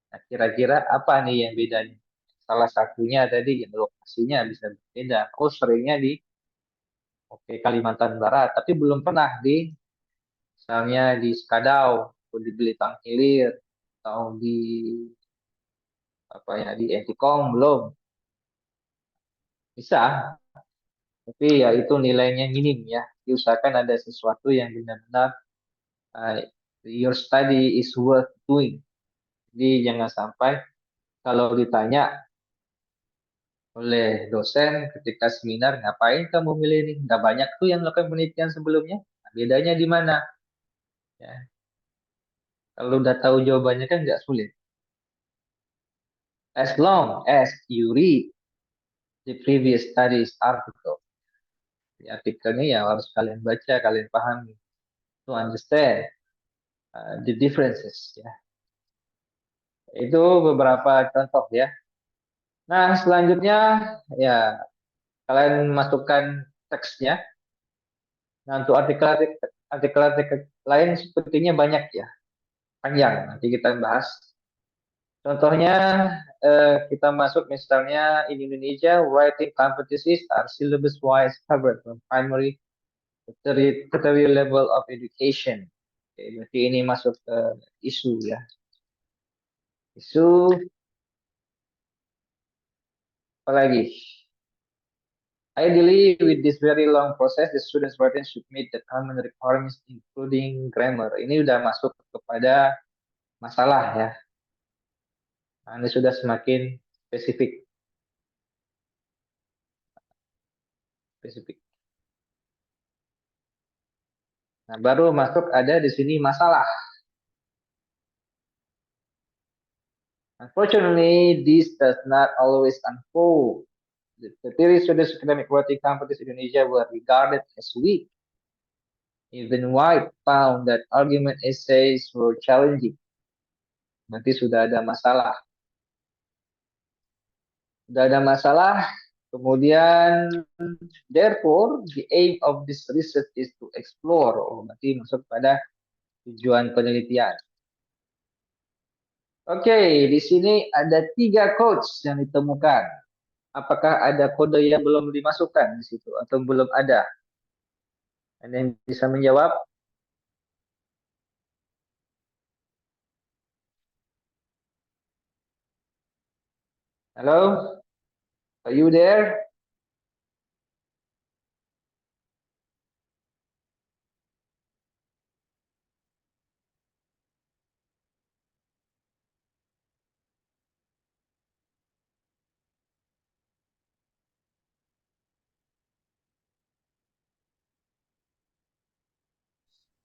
Nah, kira-kira apa nih yang bedanya? Salah satunya tadi yang lokasinya bisa berbeda. Oh, seringnya di Kalimantan Barat, tapi belum pernah di misalnya di Skadau, atau di Belitung Hilir, atau di apa ya di Entikong belum bisa, tapi ya itu nilainya minim ya. Diusahakan ada sesuatu yang benar-benar your study is worth doing. Jadi jangan sampai kalau ditanya oleh dosen ketika seminar, ngapain kamu milih ini? Nggak banyak tuh yang melakukan penelitian sebelumnya. Nah, bedanya di mana? Ya. Kalau udah tahu jawabannya kan nggak sulit. As long as you read the previous studies article. Di artikelnya ya harus kalian baca, kalian pahami. To understand the differences. Ya. Itu beberapa contoh ya. Nah, selanjutnya ya kalian masukkan teksnya. Nah, untuk artikel lain sepertinya banyak ya, panjang. Nanti kita bahas. Contohnya kita masuk misalnya in Indonesia, writing competencies are syllabus-wise covered from primary to tertiary level of education. Oke, berarti ini masuk ke isu ya. Isu apa lagi? Ideally, with this very long process, the students writing should meet the common requirements, including grammar. Ini udah masuk kepada masalah ya. Ini sudah semakin spesifik. Nah, baru masuk ada di sini masalah. Unfortunately, this does not always unfold. The theory students academic writing competition in Indonesia were regarded as weak. Even White found that argument essays were challenging. Nanti sudah ada masalah. Kemudian, therefore, the aim of this research is to explore. Nanti masuk pada tujuan penelitian. Oke, di sini ada 3 quotes yang ditemukan. Apakah ada kode yang belum dimasukkan di situ atau belum ada? Ada yang bisa menjawab? Halo? Are you there?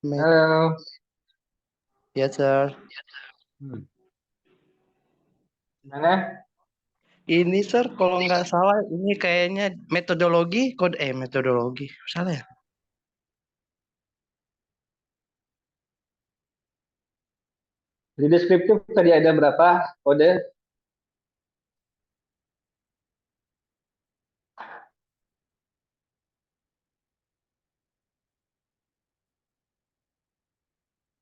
Halo? Ya, sir. Gimana? Ini, sir, kalau nggak salah, ini kayaknya metodologi, metodologi. Salah ya? Di deskriptif tadi ada berapa kode?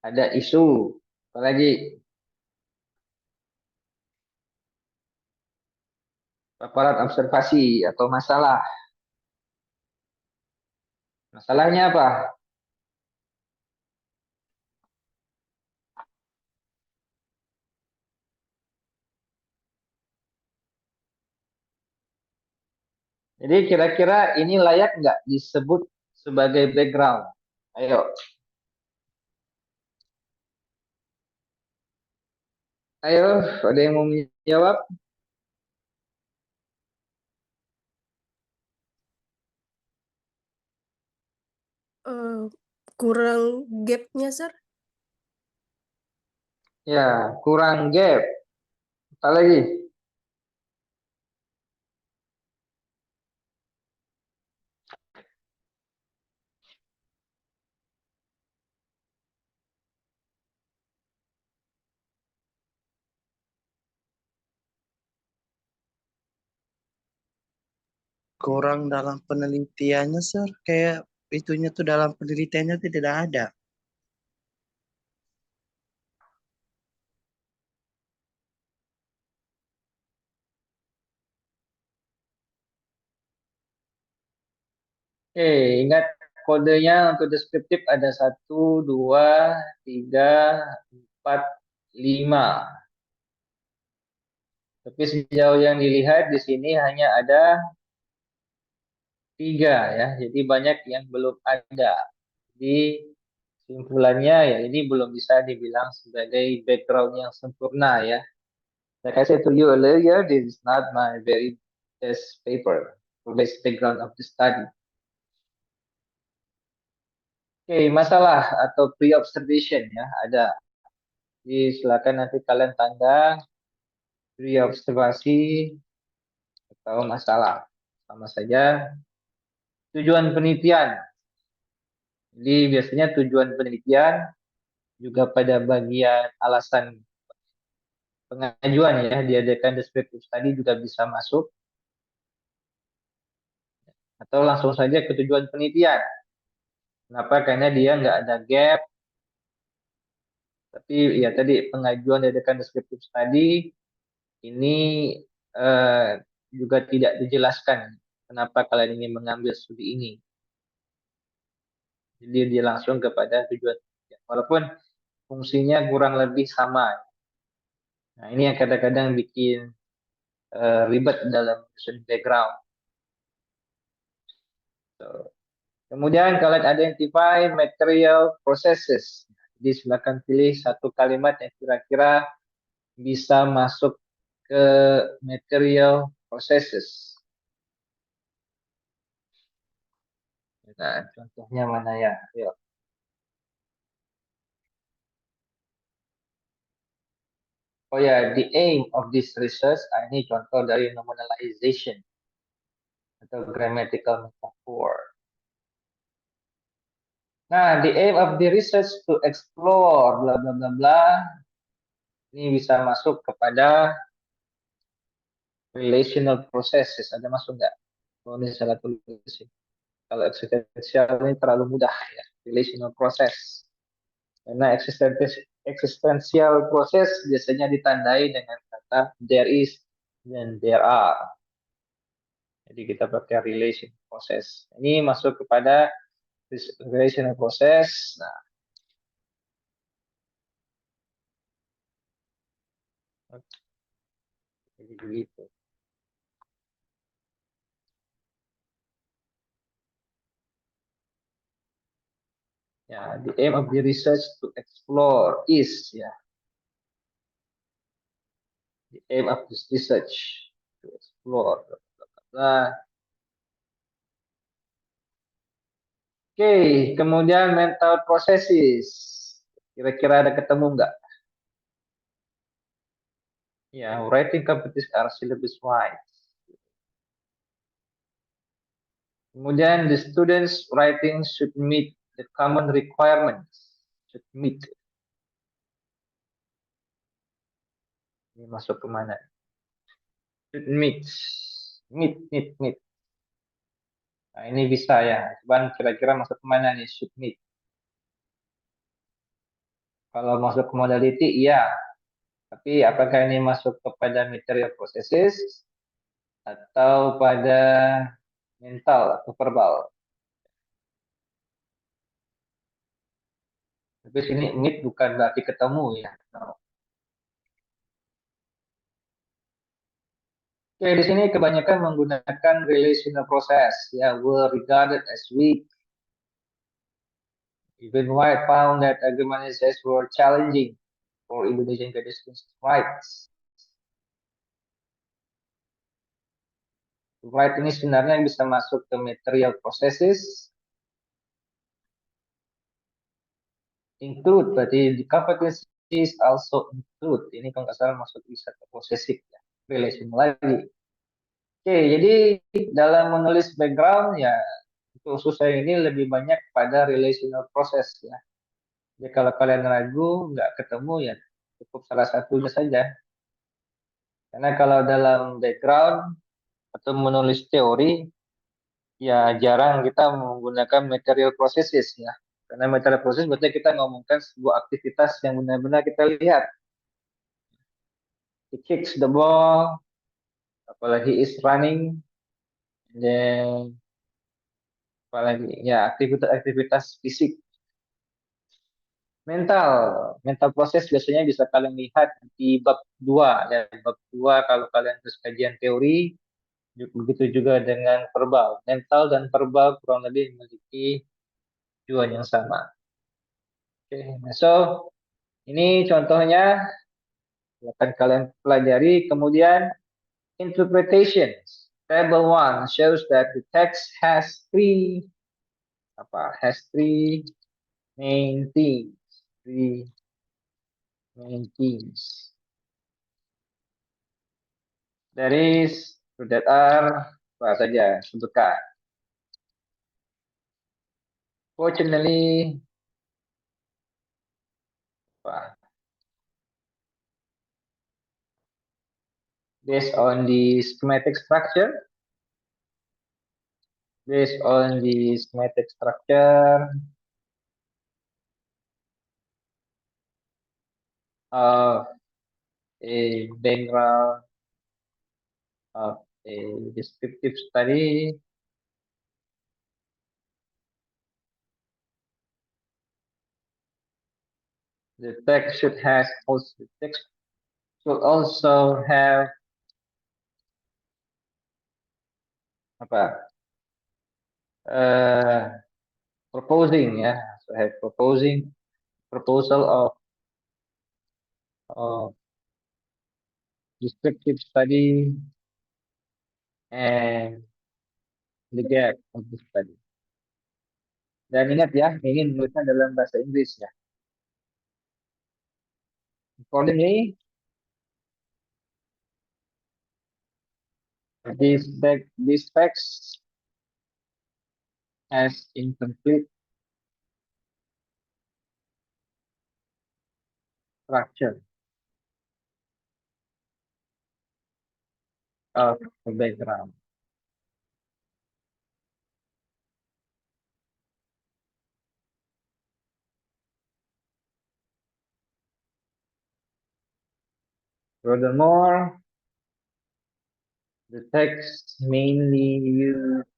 Ada isu. Apa lagi? Paparan observasi atau masalah. Masalahnya apa? Jadi kira-kira ini layak nggak disebut sebagai background? Ayo. Ayo, ada yang mau menjawab? Kurang gapnya, sir. Ya, kurang gap. Apa lagi? Kurang dalam penelitiannya, sir. Kayak itunya tuh dalam penelitiannya tuh tidak ada. Oke, ingat kodenya untuk deskriptif ada 1, 2, 3, 4, 5. Tapi sejauh yang dilihat di sini hanya ada 3 ya. Jadi banyak yang belum ada. Jadi simpulannya ya ini belum bisa dibilang sebagai background yang sempurna ya. Like I said to you earlier, this is not my very best paper or best background of the study. Oke, masalah atau pre-observation ya ada. Jadi silakan nanti kalian tanda pre-observasi atau masalah. Sama saja tujuan penelitian. Jadi biasanya tujuan penelitian juga pada bagian alasan pengajuan ya, diadakan descriptive study juga bisa masuk. Atau langsung saja ke tujuan penelitian. Kenapa? Karena dia nggak ada gap. Tapi ya tadi pengajuan diadakan descriptive study ini juga tidak dijelaskan kenapa kalian ingin mengambil studi ini. Jadi dia langsung kepada tujuan penelitian. Walaupun fungsinya kurang lebih sama. Nah ini yang kadang-kadang bikin ribet dalam background. So, kemudian kalian identify material processes. Jadi silakan pilih satu kalimat yang kira-kira bisa masuk ke material processes. Nah, contohnya mana ya? Yuk. Oh ya, the aim of this research, ini contoh dari nominalization atau grammatical metaphor. Nah, the aim of the research to explore bla bla bla bla. Ini bisa masuk kepada relational processes. Ada masuk nggak? Oh, ini salah tulis sih. Kalau eksistensial ini terlalu mudah ya. Relational process. Karena existential proses biasanya ditandai dengan kata there is dan there are. Jadi kita pakai relation process. Ini masuk kepada relational process. Nah, jadi begitu. Ya, the aim of the research to explore is ya. The aim of this research to explore. Nah, oke, kemudian mental processes. Kira-kira ada ketemu nggak? Ya, writing competition are syllabus wide. Kemudian the students writing should meet the common requirements. Should meet. Ini masuk ke mana? Should meet. Meet. Nah, ini bisa ya. Cuman kira-kira masuk ke mana nih? Should meet. Kalau masuk ke modality, iya. Tapi apakah ini masuk kepada material processes atau pada mental atau verbal? Tapi sini meet bukan berarti ketemu ya. No. Oke, di sini kebanyakan menggunakan relational process ya, were regarded as weak. Even White found that argumentations were challenging for Indonesian pedestrians' rights. Right ini sebenarnya bisa masuk ke material processes, include, berarti di competencies also include. Ini kalau nggak salah masuk bisa ke possessive ya, relational lagi. Oke, jadi dalam menulis background ya, khusus saya ini lebih banyak pada relational process ya. Jadi kalau kalian ragu, nggak ketemu ya, cukup salah satunya saja. Karena kalau dalam background atau menulis teori, ya jarang kita menggunakan material processes ya. Karena material process berarti kita ngomongkan sebuah aktivitas yang benar-benar kita lihat. He kicks the ball, apalagi is running, dan apalagi ya aktivitas fisik. Mental proses biasanya bisa kalian lihat di bab 2 ya. Bab 2 kalau kalian terus kajian teori, begitu juga dengan verbal. Mental dan verbal kurang lebih memiliki tujuan yang sama. Oke, nah, so ini contohnya akan kalian pelajari. Kemudian interpretations. Table 1 shows that the text has three main themes. Three main themes. That are apa saja sebutkan. Fortunately, based on the schematic structure, of a background of a descriptive study, the text should also have proposing ya. So I have proposal of descriptive study and the gap of the study. Dan ingat ya, ini menulisnya dalam bahasa Inggris ya. Accordingly, this text has incomplete structure of the background. Furthermore, the text mainly use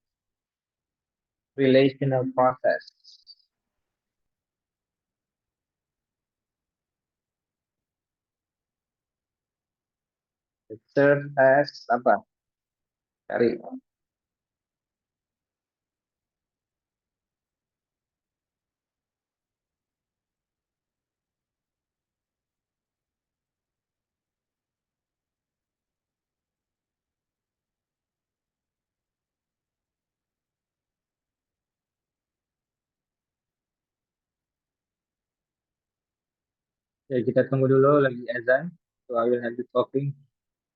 relational process. It serves as apa? Cari. Ya, kita tunggu dulu lagi azan. So I will have the talking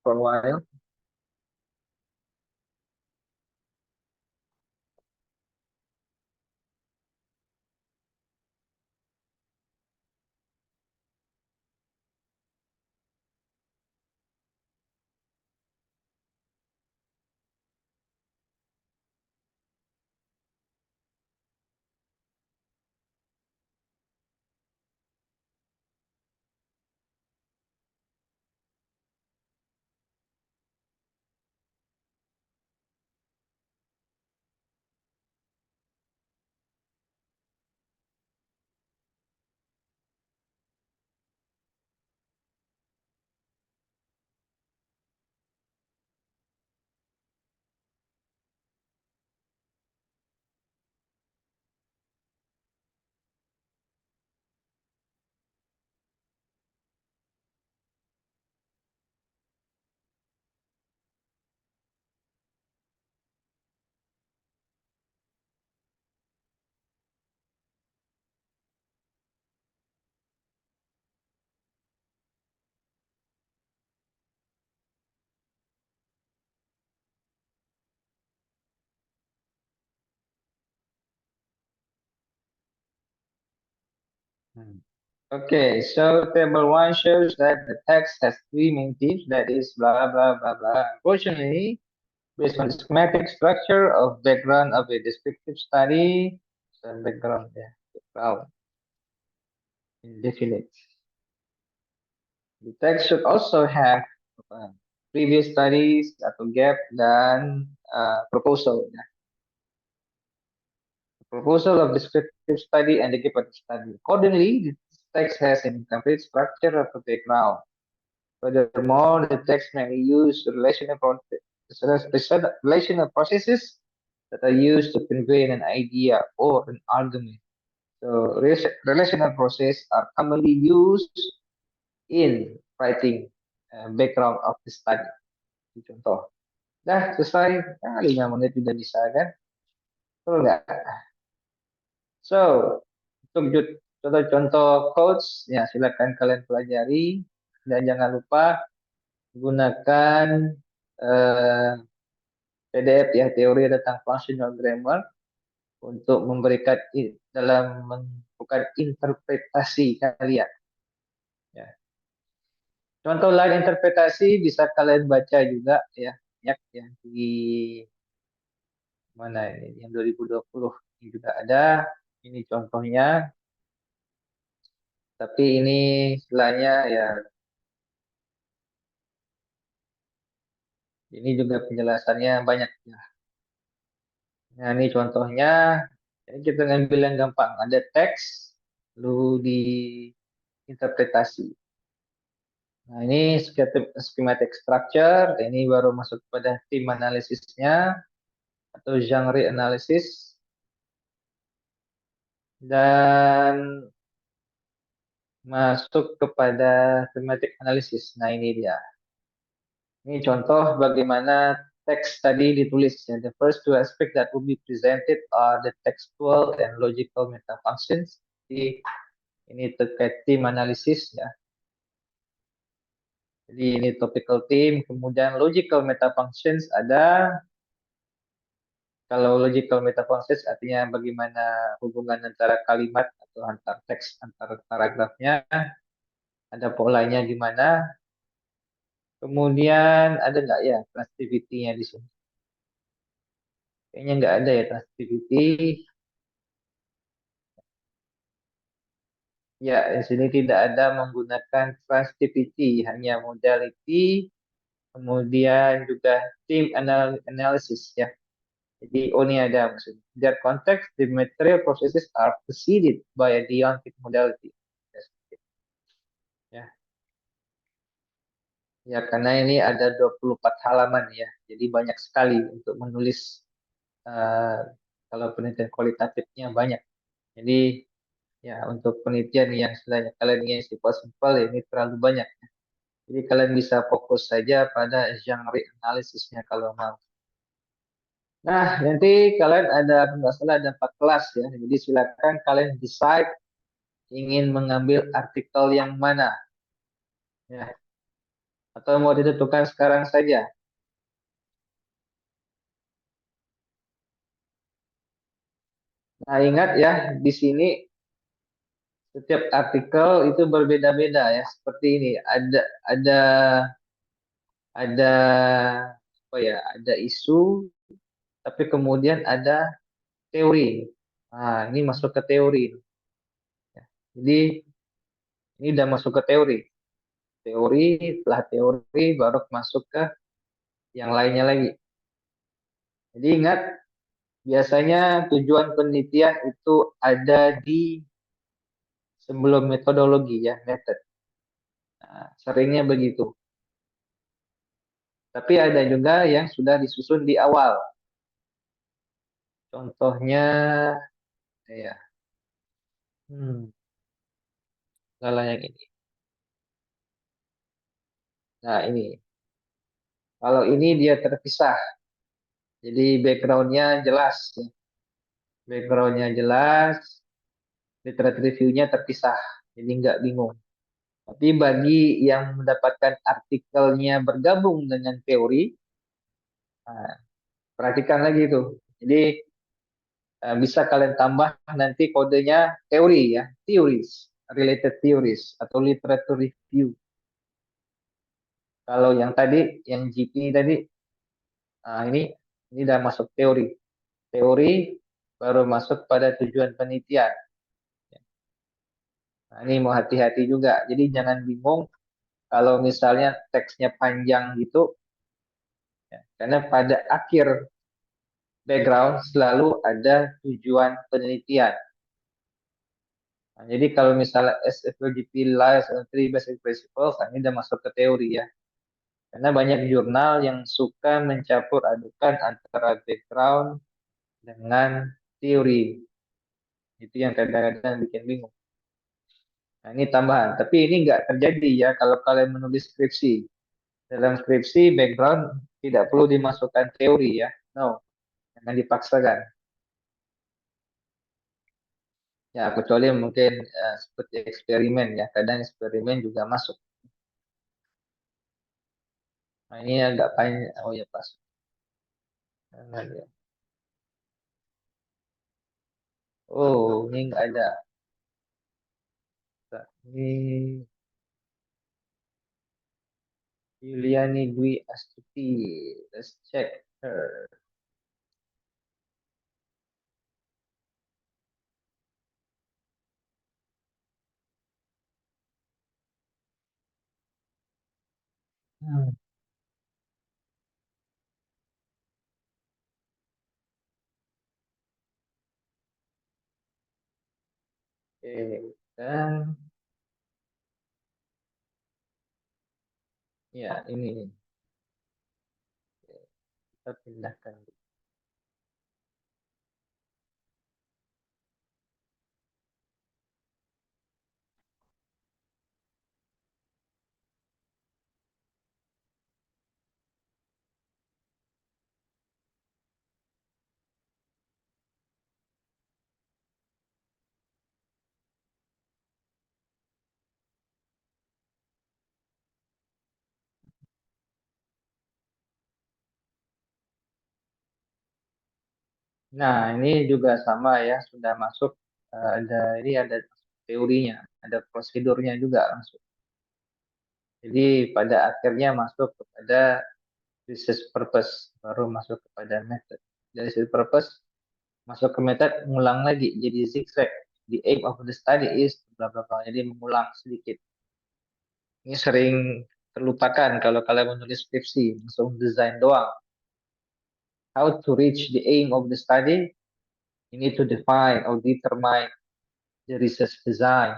for a while. Okay, so table 1 shows that the text has three main themes, that is blah, blah, blah, blah. Unfortunately, based on the schematic structure of background of a descriptive study, so background, ya, background, indefinite. The text should also have previous studies atau gap dan proposal. Ya. Proposal of descriptive study and the gap of the study. Accordingly, the text has an incomplete structure of the background. Furthermore, the text may use relational processes that are used to convey an idea or an argument. So, relational process are commonly used in writing background of the study. Contoh. Dah, selesai. 5 menit sudah bisa kan? Betul nggak? So, untuk contoh-contoh codes, ya silakan kalian pelajari. Dan jangan lupa gunakan PDF ya, teori tentang functional grammar untuk memberikan dalam bukan interpretasi kalian. Ya. Contoh lain interpretasi bisa kalian baca juga ya, yang di mana ini yang 2020 ini juga ada. Ini contohnya. Tapi ini istilahnya ya, ini juga penjelasannya banyak ya. Nah, ini contohnya. Jadi kita ngambil yang gampang. Ada teks, lalu diinterpretasi. Nah, ini schematic structure. Ini baru masuk pada theme analisisnya atau genre analysis. dan masuk kepada thematic analysis. Nah, ini dia. Ini contoh bagaimana teks tadi ditulis. Ya. The first two aspects that will be presented are the textual and logical metafunctions. Jadi, ini terkait theme analisis ya. Jadi ini topical theme, kemudian logical metafunctions ada. Kalau logical metafunctions artinya bagaimana hubungan antara kalimat atau antar teks, antar paragrafnya, ada polanya gimana. Kemudian ada nggak ya transitivity-nya di sini? Kayaknya nggak ada ya transitivity. Ya, di sini tidak ada menggunakan transitivity, hanya modality, kemudian juga theme analysis ya. Jadi, oh ini ada maksudnya. Their context, the material processes are preceded by a deontic modality. Ya. Ya, karena ini ada 24 halaman ya. Jadi banyak sekali untuk menulis kalau penelitian kualitatifnya banyak. Jadi ya untuk penelitian yang istilahnya kalian ingin simpel-simpel ini terlalu banyak. Jadi kalian bisa fokus saja pada genre analisisnya kalau mau. Nah, nanti kalian ada nggak salah ada 4 kelas ya. Jadi silakan kalian decide ingin mengambil artikel yang mana. Ya. Atau mau ditentukan sekarang saja. Nah, ingat ya, di sini setiap artikel itu berbeda-beda ya. Seperti ini, ada apa ya? Ada isu, tapi kemudian ada teori. Nah, ini masuk ke teori. Ya. Jadi ini udah masuk ke teori. Teori, setelah teori baru masuk ke yang lainnya lagi. Jadi ingat, biasanya tujuan penelitian itu ada di sebelum metodologi ya, method. Nah, seringnya begitu. Tapi ada juga yang sudah disusun di awal. Contohnya, ya, salah yang ini. Nah, ini. Kalau ini dia terpisah. Jadi background-nya jelas. Ya. Background-nya jelas, literature review-nya terpisah. Jadi nggak bingung. Tapi bagi yang mendapatkan artikelnya bergabung dengan teori, nah, perhatikan lagi itu. Jadi bisa kalian tambah nanti kodenya teori ya, theories, related theories atau literature review. Kalau yang tadi, yang GP tadi, nah ini udah masuk teori. Teori baru masuk pada tujuan penelitian. Nah, ini mau hati-hati juga. Jadi jangan bingung kalau misalnya teksnya panjang gitu, ya, karena pada akhir background selalu ada tujuan penelitian. Nah, jadi kalau misalnya SFLGP lies on three basic principles, nah ini udah masuk ke teori ya. Karena banyak jurnal yang suka mencampur adukan antara background dengan teori. Itu yang kadang-kadang bikin bingung. Nah, ini tambahan. Tapi ini nggak terjadi ya kalau kalian menulis skripsi. Dalam skripsi, background tidak perlu dimasukkan teori ya. No, jangan dipaksakan. Ya, kecuali mungkin seperti eksperimen ya. Kadang eksperimen juga masuk. Nah, ini agak panjang. Oh ya, pas. Nah, ya. Oh, ini nggak ada. Nah, ini Yuliani Dwi Astuti. Let's check her. Hmm. Oke, dan ya ini kita pindahkan. Nah, ini juga sama ya, sudah masuk ada teorinya, ada prosedurnya juga langsung. Jadi pada akhirnya masuk kepada research purpose, baru masuk kepada method. Dari research purpose masuk ke method, ngulang lagi jadi zigzag. The aim of the study is bla bla bla. Jadi mengulang sedikit. Ini sering terlupakan kalau kalian menulis skripsi, langsung desain doang. How to reach the aim of the study? You need to define or determine the research design.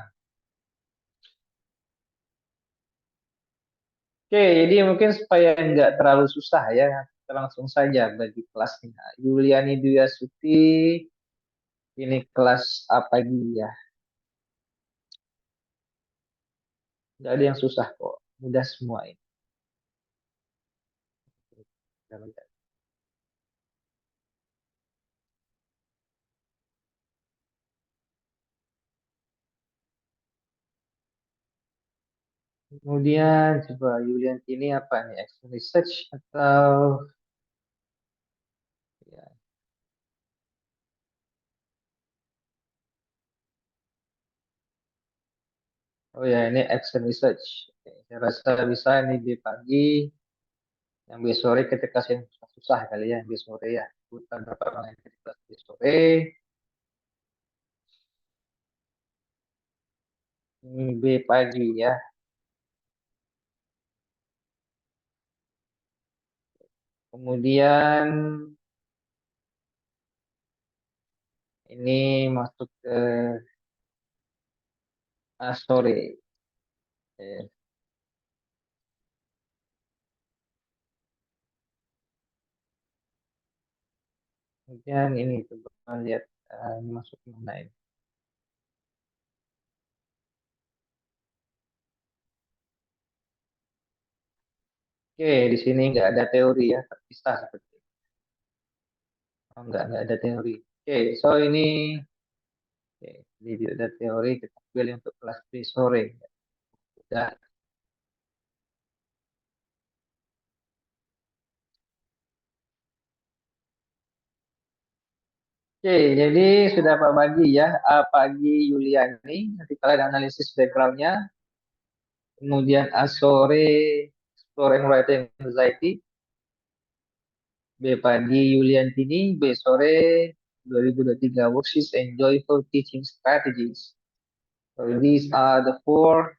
Oke, jadi mungkin supaya nggak terlalu susah ya, kita langsung saja bagi kelasnya. Yuliani Dwi Astuti, ini kelas apa pagi ya? Nggak ada yang susah kok, mudah semua ini. Kemudian coba Yulian ini apa nih? Action research atau ya. Oh ya, ini action research. Oke, saya rasa bisa ini di pagi, yang di sore kita kasih yang susah kali ya, di sore ya. Kita berapa orang yang di kelas di sore. Ini B pagi ya. Kemudian ini masuk ke sore. Oke. Kemudian ini coba lihat ini masuk mana ini. Oke, di sini nggak ada teori ya, terpisah seperti ini. Oh, nggak ada teori. Oke, so ini oke, ini tidak ada teori, kita pilih untuk kelas di sore. Udah. Oke, jadi sudah Pak Bagi ya, Pagi Yuliani, nanti kalian analisis backgroundnya, kemudian sore exploring writing anxiety, B pagi Yuliantini, B sore 2023 worksheets and joyful teaching strategies. So these are the four.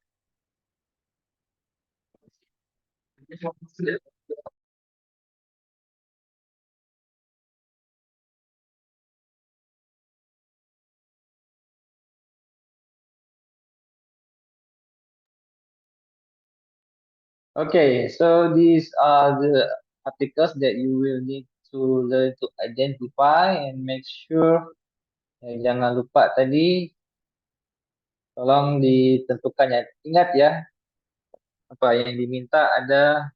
Okay, so these are the articles that you will need to learn to identify and make sure. Jangan lupa tadi, tolong ditentukan ya. Ingat ya, apa yang diminta ada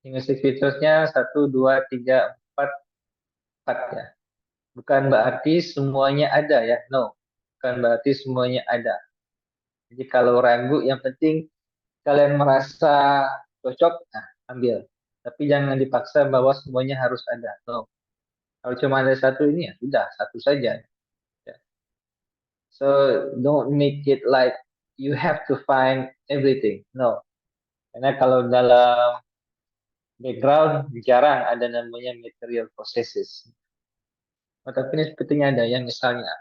linguistic featuresnya 1, 2, 3, 4, 4 ya. Bukan berarti semuanya ada ya, no. Bukan berarti semuanya ada. Jadi kalau ragu, yang penting kalian merasa cocok, nah ambil. Tapi jangan dipaksa bahwa semuanya harus ada, no. Kalau cuma ada satu ini ya sudah, satu saja. Ya. So don't make it like you have to find everything, no. Karena kalau dalam background jarang ada namanya material processes. Oh, tapi ini sepertinya ada yang misalnya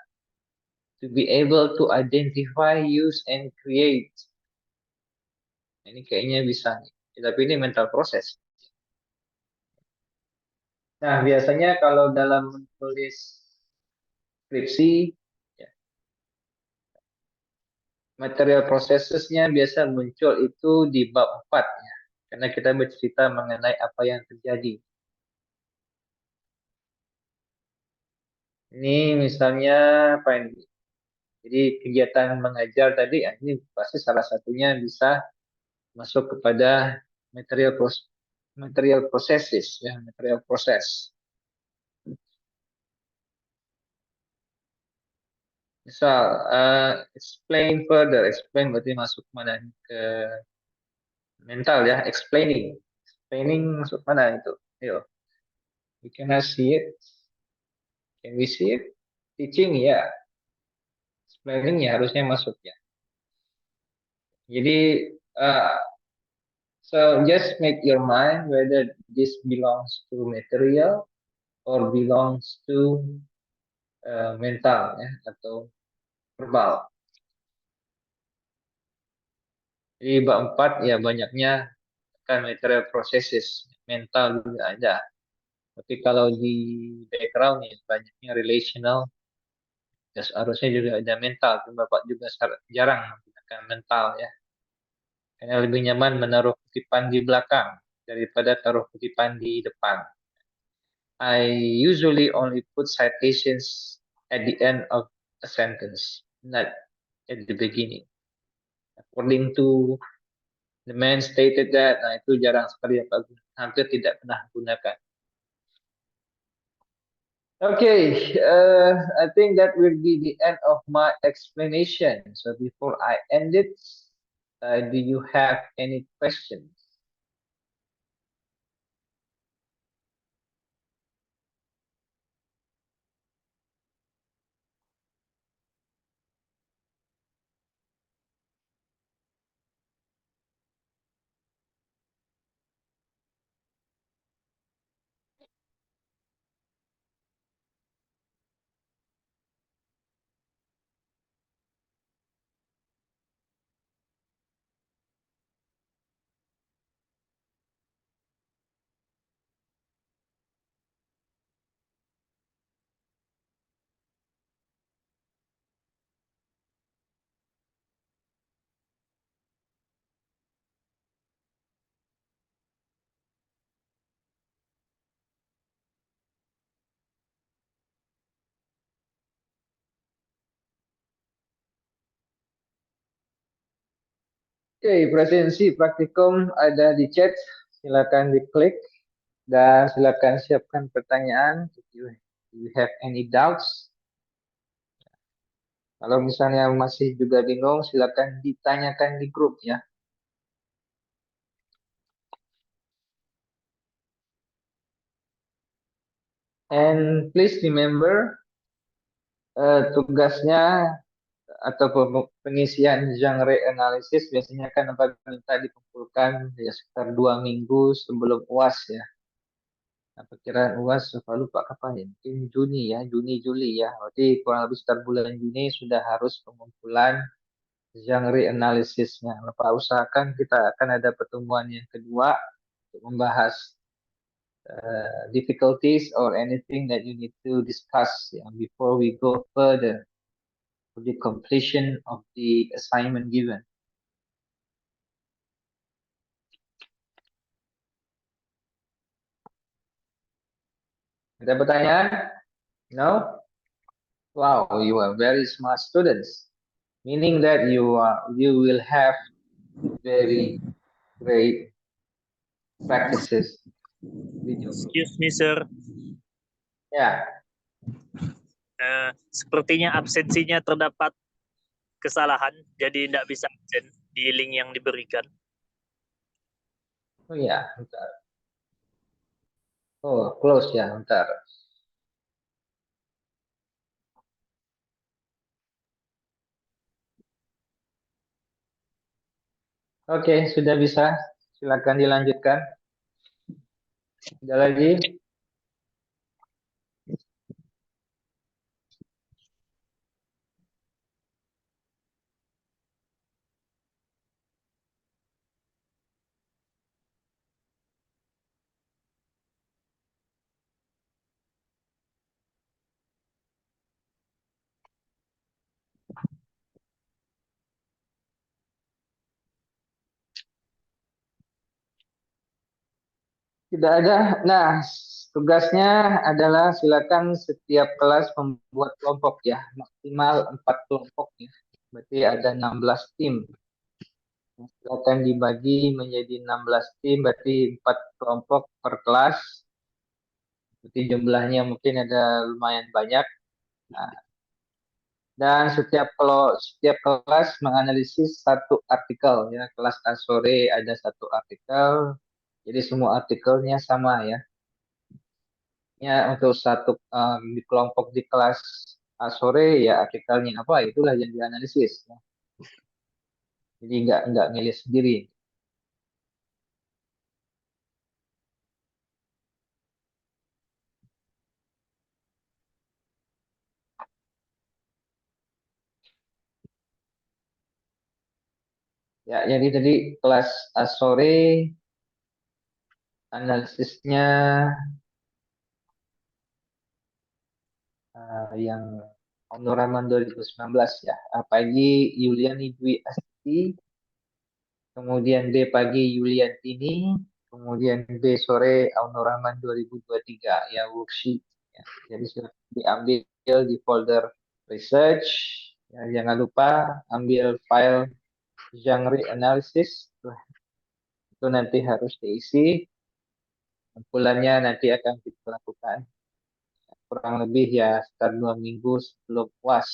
to be able to identify, use, and create. Ini kayaknya bisa nih. Ya, tapi ini mental proses. Nah, biasanya kalau dalam menulis skripsi, ya, material processesnya biasa muncul itu di bab 4. Ya. Karena kita bercerita mengenai apa yang terjadi. Ini misalnya apa ini? Jadi kegiatan mengajar tadi, ya, ini pasti salah satunya bisa masuk kepada material processes, ya, material proses. Misal, explain further, explain berarti masuk mana ke mental ya, explaining Training masuk mana itu? Ayo. We cannot see it. Can we see it? Teaching ya. Explaining ya harusnya masuk ya. Jadi so just make your mind whether this belongs to material or belongs to mental ya atau verbal. Jadi bab 4 ya banyaknya kan material processes, mental juga ada. Tapi kalau di background ya banyaknya relational, ya harusnya juga ada mental. Bapak juga jarang menggunakan mental ya. Karena lebih nyaman menaruh kutipan di belakang daripada taruh kutipan di depan. I usually only put citations at the end of a sentence, not at the beginning. According to the man stated that, nah itu jarang sekali Bapak hampir tidak pernah gunakan. Okay, I think that will be the end of my explanation. So before I end it, do you have any questions? Oke, presensi praktikum ada di chat, silakan diklik dan silakan siapkan pertanyaan. If you have any doubts, kalau misalnya masih juga bingung, silakan ditanyakan di grup ya. And please remember, tugasnya atau pengisian genre analisis biasanya kan minta dikumpulkan ya sekitar 2 minggu sebelum UAS ya. Nah, perkiraan UAS saya lupa kapan ya, mungkin Juni ya, Juni Juli ya. Berarti kurang lebih sekitar bulan Juni sudah harus pengumpulan genre analisisnya. Bapak usahakan kita akan ada pertemuan yang kedua untuk membahas difficulties or anything that you need to discuss before we go further for the completion of the assignment given. Ada pertanyaan? No? Wow, you are very smart students. Meaning that you will have very great practices. Excuse me, sir. Ya, Sepertinya absensinya terdapat kesalahan, jadi tidak bisa absen di link yang diberikan. oh ya, bentar. Oh, close ya, bentar. Oke, sudah bisa. Silakan dilanjutkan. Ada lagi? Tidak ada. Nah, tugasnya adalah silakan setiap kelas membuat kelompok ya, maksimal 4 kelompok ya. Berarti ada 16 tim. Silakan dibagi menjadi 16 tim, berarti 4 kelompok per kelas. Berarti jumlahnya mungkin ada lumayan banyak. Nah, dan setiap kelas menganalisis satu artikel ya. Kelas A sore ada satu artikel, Jadi semua artikelnya sama ya. Ya untuk satu di kelompok di kelas A sore ya artikelnya apa itulah yang dianalisis. Ya. Jadi nggak milih sendiri. Ya, jadi tadi kelas A sore analisisnya yang Onuraman 2019 ya. A pagi Yuliani Dwi Asti, kemudian B pagi Yuliantini, kemudian B sore Onuraman 2023 ya worksheet. Ya. Jadi silahkan diambil di folder research. Ya, jangan lupa ambil file genre analysis. Itu nanti harus diisi. Kumpulannya nanti akan kita lakukan kurang lebih ya sekitar 2 minggu sebelum UAS.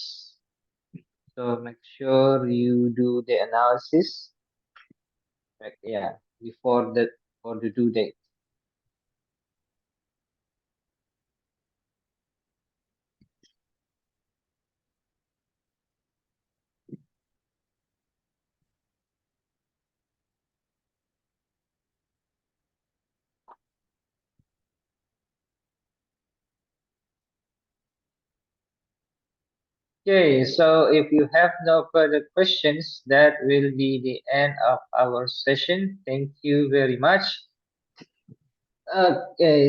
So make sure you do the analysis before the due date. Okay, so if you have no further questions, that will be the end of our session. Thank you very much. Okay.